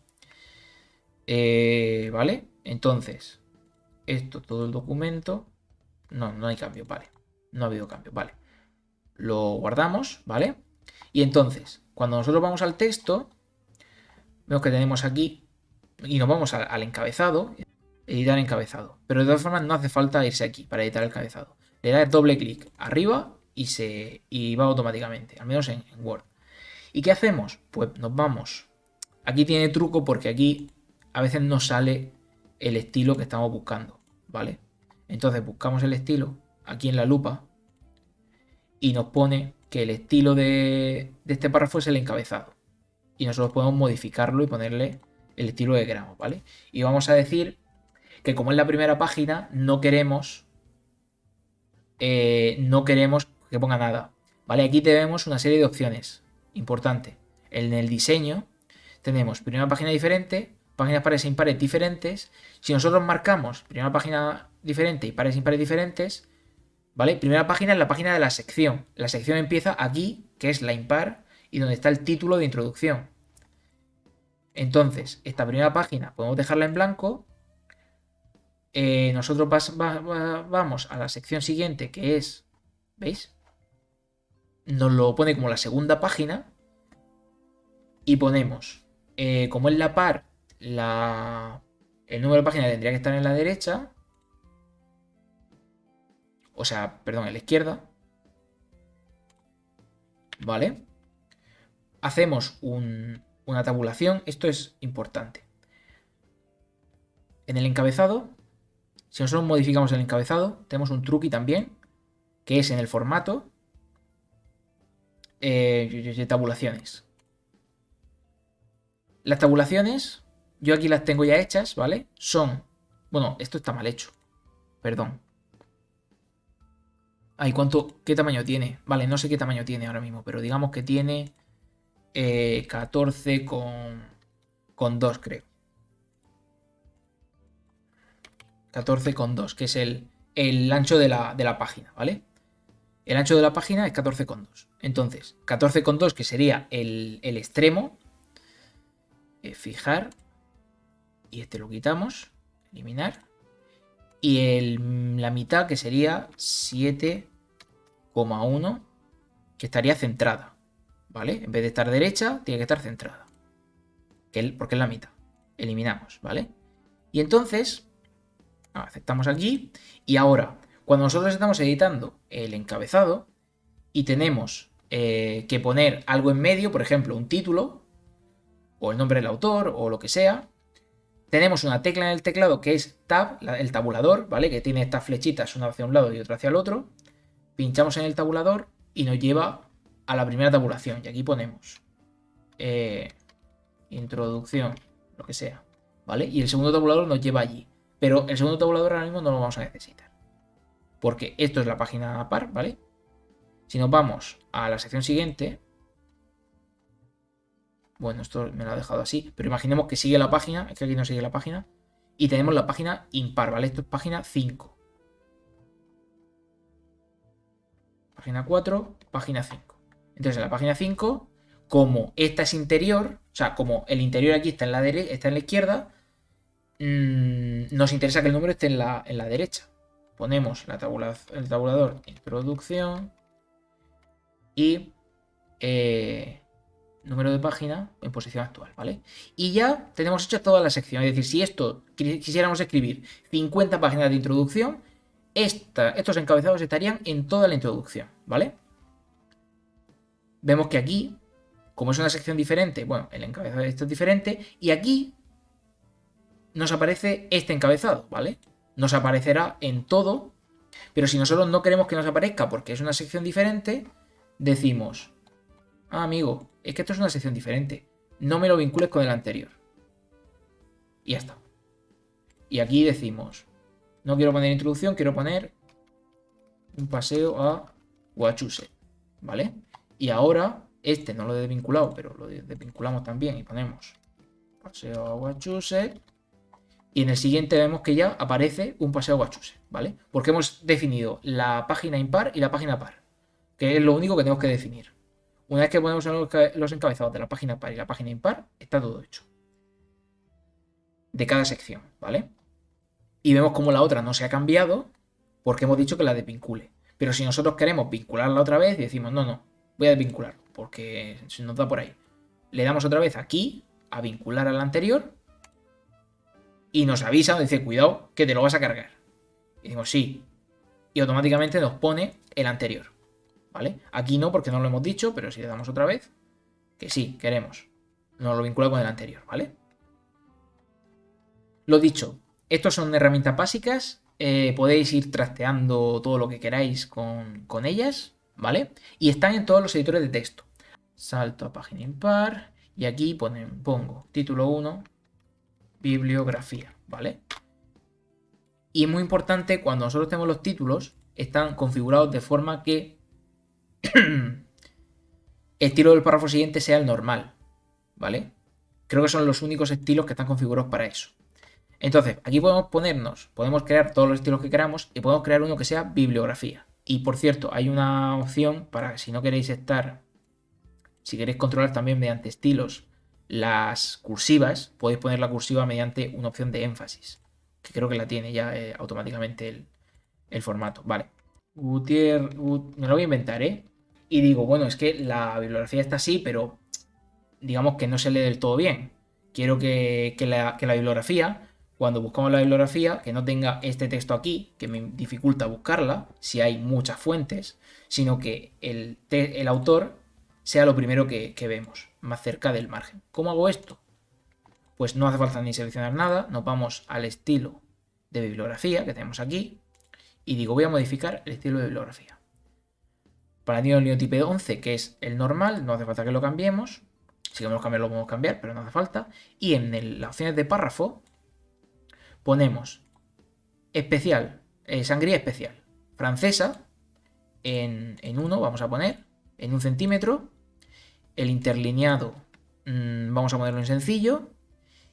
¿Vale? Entonces, esto, todo el documento. No hay cambio, vale. No ha habido cambio, vale. Lo guardamos, ¿vale? Y entonces, cuando nosotros vamos al texto, vemos que tenemos aquí, y nos vamos al encabezado, editar encabezado. Pero de todas formas no hace falta irse aquí para editar el encabezado. Le das doble clic arriba y va automáticamente, al menos en Word. ¿Y qué hacemos? Pues nos vamos. Aquí tiene truco porque aquí a veces no sale el estilo que estamos buscando, ¿vale? Entonces buscamos el estilo aquí en la lupa y nos pone que el estilo de este párrafo es el encabezado. Y nosotros podemos modificarlo y ponerle el estilo que queramos, ¿vale? Y vamos a decir que como es la primera página, no queremos que ponga nada, ¿vale? Aquí tenemos una serie de opciones. Importante. En el diseño tenemos primera página diferente, páginas pares e impares diferentes. Si nosotros marcamos primera página diferente y pares e impares diferentes, ¿vale? Primera página es la página de la sección. La sección empieza aquí, que es la impar, y donde está el título de introducción. Entonces, esta primera página podemos dejarla en blanco. Nosotros vamos a la sección siguiente, que es, ¿veis? Nos lo pone como la segunda página y ponemos, como es la par, el número de página tendría que estar en la derecha, o sea, perdón, en la izquierda, ¿vale? Hacemos una tabulación, esto es importante. En el encabezado, si nosotros modificamos el encabezado, tenemos un truqui también, que es en el formato, tabulaciones. Las tabulaciones, yo aquí las tengo ya hechas, ¿vale? Son, bueno, esto está mal hecho, perdón. Ay, ¿qué tamaño tiene? Vale, no sé qué tamaño tiene ahora mismo, pero digamos que tiene 14 con 2, creo. 14,2, que es el ancho de la página, ¿vale? El ancho de la página es 14,2. Entonces, 14,2, que sería el extremo. Fijar. Y este lo quitamos. Eliminar. Y la mitad, que sería 7,1, que estaría centrada, ¿vale? En vez de estar derecha, tiene que estar centrada. Porque es la mitad. Eliminamos, ¿vale? Y entonces, aceptamos aquí. Y ahora, cuando nosotros estamos editando el encabezado y tenemos que poner algo en medio, por ejemplo, un título, o el nombre del autor, o lo que sea, tenemos una tecla en el teclado que es Tab, el tabulador, ¿vale? Que tiene estas flechitas, una hacia un lado y otra hacia el otro. Pinchamos en el tabulador y nos lleva a la primera tabulación. Y aquí ponemos introducción, lo que sea, ¿vale? Y el segundo tabulador nos lleva allí. Pero el segundo tabulador ahora mismo no lo vamos a necesitar, porque esto es la página par, ¿vale? Si nos vamos a la sección siguiente, bueno, esto me lo ha dejado así, pero imaginemos que sigue la página, es que aquí no sigue la página, y tenemos la página impar, ¿vale? Esto es página 5. Página 4, página 5. Entonces en la página 5, como esta es interior, o sea, como el interior aquí está en la derecha, está en la izquierda, nos interesa que el número esté en la derecha. Ponemos el tabulador introducción y número de página en posición actual, ¿vale? Y ya tenemos hecha toda la sección. Es decir, si esto quisiéramos escribir 50 páginas de introducción, estos encabezados estarían en toda la introducción, ¿vale? Vemos que aquí, como es una sección diferente, bueno, el encabezado de esto es diferente, y aquí nos aparece este encabezado, ¿vale? Nos aparecerá en todo, pero si nosotros no queremos que nos aparezca porque es una sección diferente, decimos, amigo, es que esto es una sección diferente, no me lo vincules con el anterior. Y ya está. Y aquí decimos, no quiero poner introducción, quiero poner un paseo a Wachusett, ¿vale? Y ahora Este no lo he desvinculado, pero lo desvinculamos también y ponemos paseo a Wachusett. Y en el siguiente vemos que ya aparece un paseo a Wachusett, ¿vale? Porque hemos definido la página impar y la página par, que es lo único que tenemos que definir. Una vez que ponemos los encabezados de la página par y la página impar, está todo hecho. De cada sección, ¿vale? Y vemos como la otra no se ha cambiado porque hemos dicho que la desvincule. Pero si nosotros queremos vincularla otra vez y decimos, no, voy a desvincular porque se nos da por ahí. Le damos otra vez aquí a vincular a la anterior y nos avisa, nos dice, cuidado, que te lo vas a cargar. Y decimos, sí. Y automáticamente nos pone el anterior, ¿vale? Aquí no porque no lo hemos dicho, pero si le damos otra vez, que sí, queremos. Nos lo vincula con el anterior, ¿vale? Lo dicho, estos son herramientas básicas. Podéis ir trasteando todo lo que queráis con ellas, ¿vale? Y están en todos los editores de texto. Salto a página impar y aquí pongo título 1, bibliografía, ¿vale? Y es muy importante cuando nosotros tenemos los títulos, están configurados de forma que el estilo del párrafo siguiente sea el normal, ¿vale? Creo que son los únicos estilos que están configurados para eso. Entonces, aquí podemos crear todos los estilos que queramos y podemos crear uno que sea bibliografía. Y por cierto, hay una opción para si no queréis si queréis controlar también mediante estilos las cursivas, podéis poner la cursiva mediante una opción de énfasis, que creo que la tiene ya automáticamente el formato. Vale. Me lo voy a inventar, ¿eh? Y digo, bueno, es que la bibliografía está así, pero digamos que no se lee del todo bien. Quiero que la bibliografía, cuando buscamos la bibliografía, que no tenga este texto aquí, que me dificulta buscarla, si hay muchas fuentes, sino que el autor sea lo primero que vemos, más cerca del margen. ¿Cómo hago esto? Pues no hace falta ni seleccionar nada, nos vamos al estilo de bibliografía que tenemos aquí y digo, voy a modificar el estilo de bibliografía. Para el linotype 11, que es el normal, no hace falta que lo cambiemos. Si queremos cambiarlo, lo podemos cambiar, pero no hace falta. Y en las opciones de párrafo ponemos especial, sangría especial, francesa, en 1 vamos a poner, en 1 centímetro. El interlineado vamos a ponerlo en sencillo.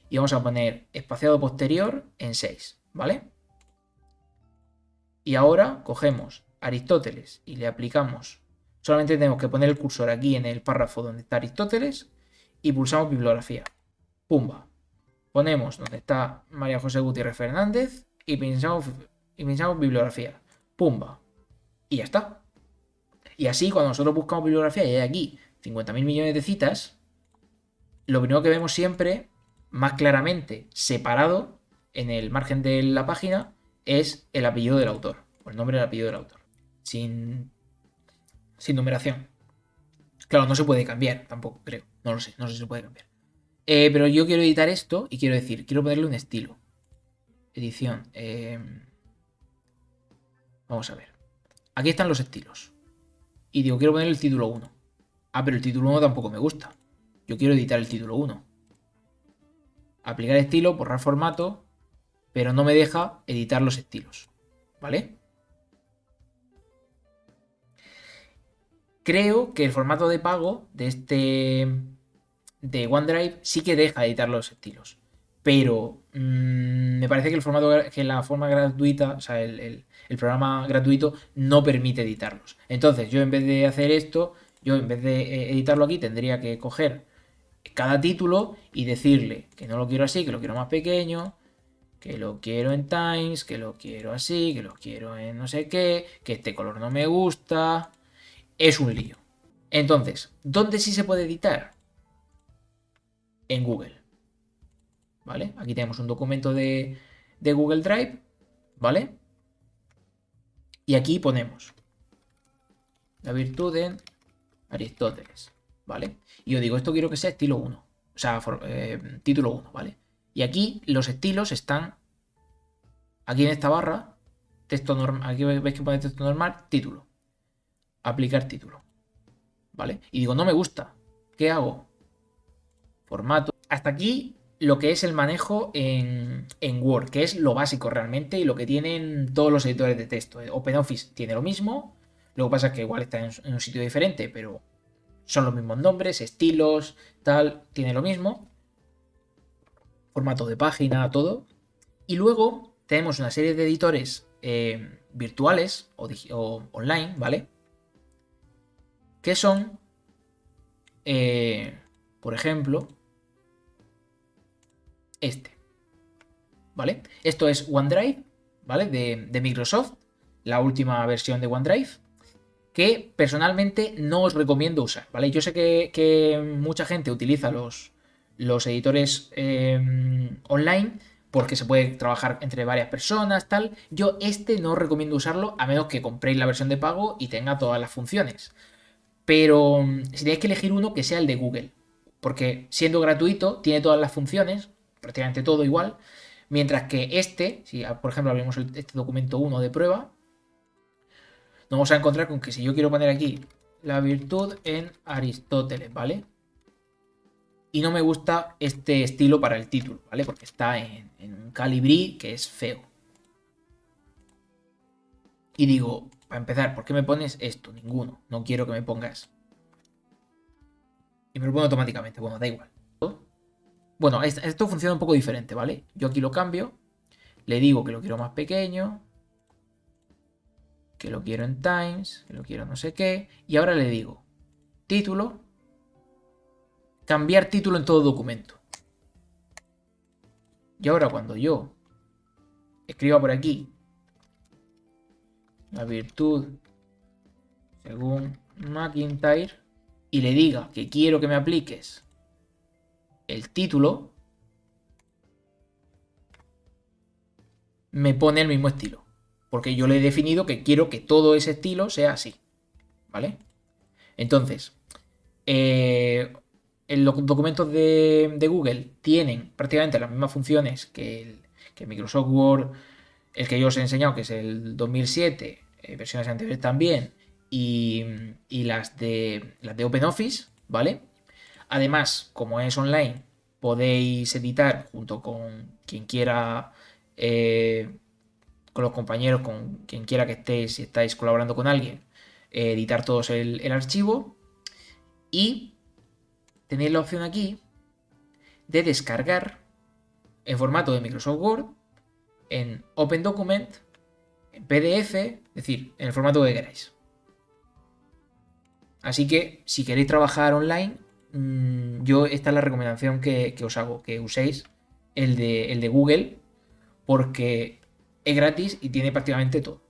Y vamos a poner espaciado posterior en 6, ¿vale? Y ahora cogemos Aristóteles y le aplicamos. Solamente tenemos que poner el cursor aquí en el párrafo donde está Aristóteles y pulsamos bibliografía. Pumba. Ponemos donde está María José Gutiérrez Fernández y pinchamos bibliografía. Pumba. Y ya está. Y así cuando nosotros buscamos bibliografía y hay aquí 50.000 millones de citas, lo primero que vemos siempre, más claramente separado en el margen de la página, es el apellido del autor, o el nombre del apellido del autor, sin numeración. Claro, no se puede cambiar, tampoco creo, no sé si se puede cambiar. Pero yo quiero editar esto y quiero ponerle un estilo. Edición. Vamos a ver. Aquí están los estilos. Y digo, quiero poner el título 1. Ah, pero el título 1 tampoco me gusta. Yo quiero editar el título 1. Aplicar estilo, borrar formato, pero no me deja editar los estilos, ¿vale? Creo que el formato de pago de OneDrive sí que deja editar los estilos, pero me parece que la forma gratuita, o sea, el programa gratuito no permite editarlos. Entonces, yo en vez de hacer esto, en vez de editarlo aquí, tendría que coger cada título y decirle que no lo quiero así, que lo quiero más pequeño, que lo quiero en Times, que lo quiero así, que lo quiero en no sé qué, que este color no me gusta. Es un lío. Entonces, ¿dónde sí se puede editar? En Google. ¿Vale? Aquí tenemos un documento de Google Drive, ¿vale? Y aquí ponemos la virtud de Aristóteles, ¿vale? Y yo digo, esto quiero que sea estilo 1, o sea, título 1, ¿vale? Y aquí los estilos están aquí en esta barra, texto normal, aquí veis que pone texto normal, título, aplicar título, ¿vale? Y digo, no me gusta, ¿qué hago? Formato. Hasta aquí lo que es el manejo en Word, que es lo básico realmente y lo que tienen todos los editores de texto. OpenOffice tiene lo mismo, lo que pasa es que igual está en un sitio diferente, pero Son los mismos nombres, estilos, tal, tiene lo mismo. Formato de página, todo. Y luego tenemos una serie de editores virtuales o online, ¿vale? Que son, por ejemplo, este, ¿vale? Esto es OneDrive, ¿vale? De Microsoft, la última versión de OneDrive, que personalmente no os recomiendo usar, ¿vale? Yo sé que mucha gente utiliza los editores online porque se puede trabajar entre varias personas, tal. Yo no recomiendo usarlo a menos que compréis la versión de pago y tenga todas las funciones. Pero si tenéis que elegir uno, que sea el de Google, porque siendo gratuito tiene todas las funciones, prácticamente todo igual, mientras que si por ejemplo abrimos este documento 1 de prueba, nos vamos a encontrar con que si yo quiero poner aquí la virtud en Aristóteles, ¿vale? Y no me gusta este estilo para el título, ¿vale? Porque está en un calibrí que es feo. Y digo, para empezar, ¿por qué me pones esto? Ninguno. No quiero que me pongas. Y me lo pone automáticamente. Bueno, da igual. Bueno, esto funciona un poco diferente, ¿vale? Yo aquí lo cambio. Le digo que lo quiero más pequeño. Que lo quiero en Times. Que lo quiero no sé qué. Y ahora le digo, título. Cambiar título en todo documento. Y ahora cuando yo escriba por aquí la virtud según McIntyre y le diga que quiero que me apliques el título, me pone el mismo estilo. Porque yo le he definido que quiero que todo ese estilo sea así. ¿Vale? Entonces, los documentos de Google tienen prácticamente las mismas funciones que Microsoft Word, el que yo os he enseñado, que es el 2007, versiones anteriores también, y las de OpenOffice, ¿vale? Además, como es online, podéis editar junto con quien quiera, con los compañeros, con quien quiera que estéis, si estáis colaborando con alguien, editar todos el archivo. Y tenéis la opción aquí de descargar en formato de Microsoft Word, en Open Document, en PDF, es decir, en el formato que queráis. Así que si queréis trabajar online, esta es la recomendación que os hago, que uséis el de Google, porque es gratis y tiene prácticamente todo.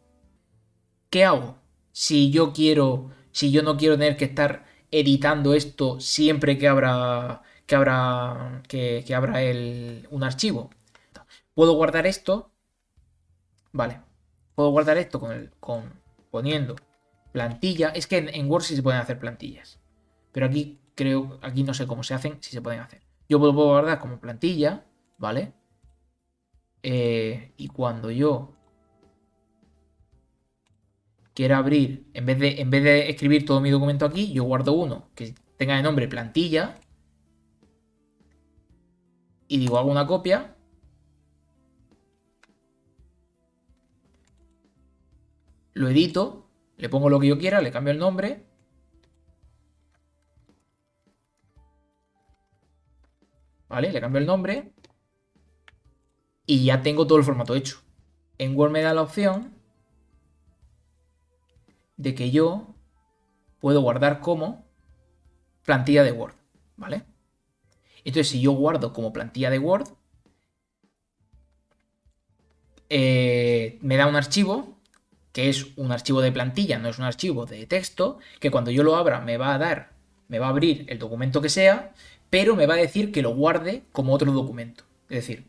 ¿Qué hago? Si yo no quiero tener que estar editando esto siempre que abra un archivo. Puedo guardar esto. Vale. Puedo guardar esto poniendo plantilla. Es que en Word sí se pueden hacer plantillas. Pero aquí no sé cómo se hacen, si se pueden hacer. Yo puedo guardar como plantilla, ¿vale? Y cuando yo quiera abrir, en vez de escribir todo mi documento aquí, yo guardo uno que tenga de nombre plantilla. Y digo, hago una copia. Lo edito, le pongo lo que yo quiera, le cambio el nombre. ¿Vale? Le cambio el nombre. Y ya tengo todo el formato hecho. En Word me da la opción de que yo puedo guardar como plantilla de Word. ¿Vale? Entonces, si yo guardo como plantilla de Word, me da un archivo que es un archivo de plantilla, no es un archivo de texto, que cuando yo lo abra me va a abrir el documento que sea, pero me va a decir que lo guarde como otro documento. Es decir,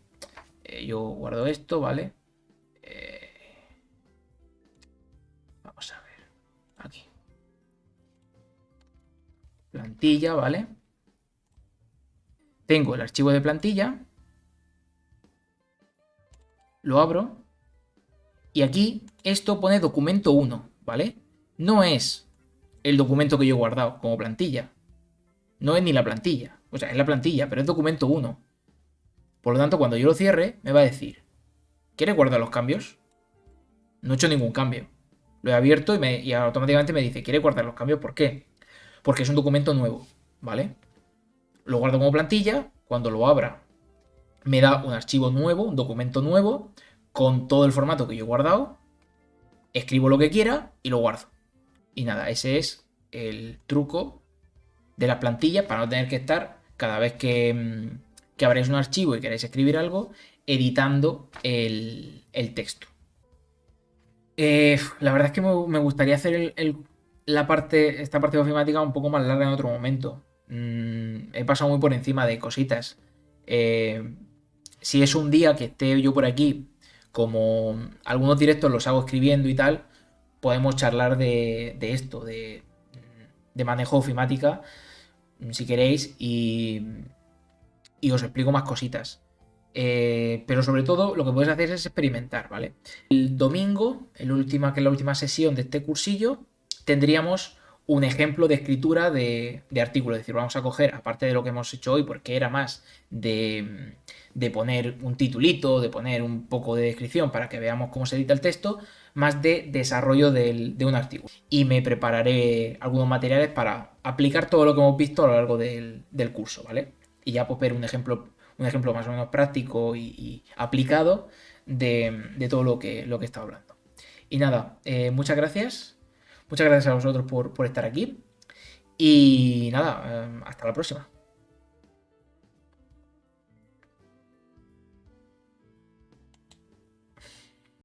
yo guardo esto, ¿vale? Vamos a ver, aquí. Plantilla, ¿vale? Tengo el archivo de plantilla, lo abro, y aquí esto pone documento 1, ¿vale? No es el documento que yo he guardado como plantilla. No es ni la plantilla. O sea, es la plantilla, pero es documento 1. Por lo tanto, cuando yo lo cierre, me va a decir, ¿quieres guardar los cambios? No he hecho ningún cambio. Lo he abierto y automáticamente me dice, ¿quieres guardar los cambios? ¿Por qué? porque es un documento nuevo, ¿vale? Lo guardo como plantilla, cuando lo abra me da un archivo nuevo, un documento nuevo, con todo el formato que yo he guardado, escribo lo que quiera y lo guardo. Y nada, ese es el truco de las plantillas para no tener que estar cada vez que abráis un archivo y queréis escribir algo, editando el texto. La verdad es que me gustaría hacer esta parte de ofimática un poco más larga en otro momento. He pasado muy por encima de cositas. Si es un día que esté yo por aquí, como algunos directos los hago escribiendo y tal, podemos charlar de esto, de manejo ofimática, si queréis, y os explico más cositas. Pero sobre todo lo que puedes hacer es experimentar, ¿vale? El domingo, que es la última sesión de este cursillo, tendríamos un ejemplo de escritura de artículo. Es decir, vamos a coger, aparte de lo que hemos hecho hoy, porque era más de poner un titulito, de poner un poco de descripción para que veamos cómo se edita el texto, más de desarrollo de un artículo. Y me prepararé algunos materiales para aplicar todo lo que hemos visto a lo largo del curso, ¿vale? Y ya pues ver un ejemplo más o menos práctico y aplicado de todo lo que he estado hablando. Y nada, muchas gracias. Muchas gracias a vosotros por estar aquí. Y nada, hasta la próxima.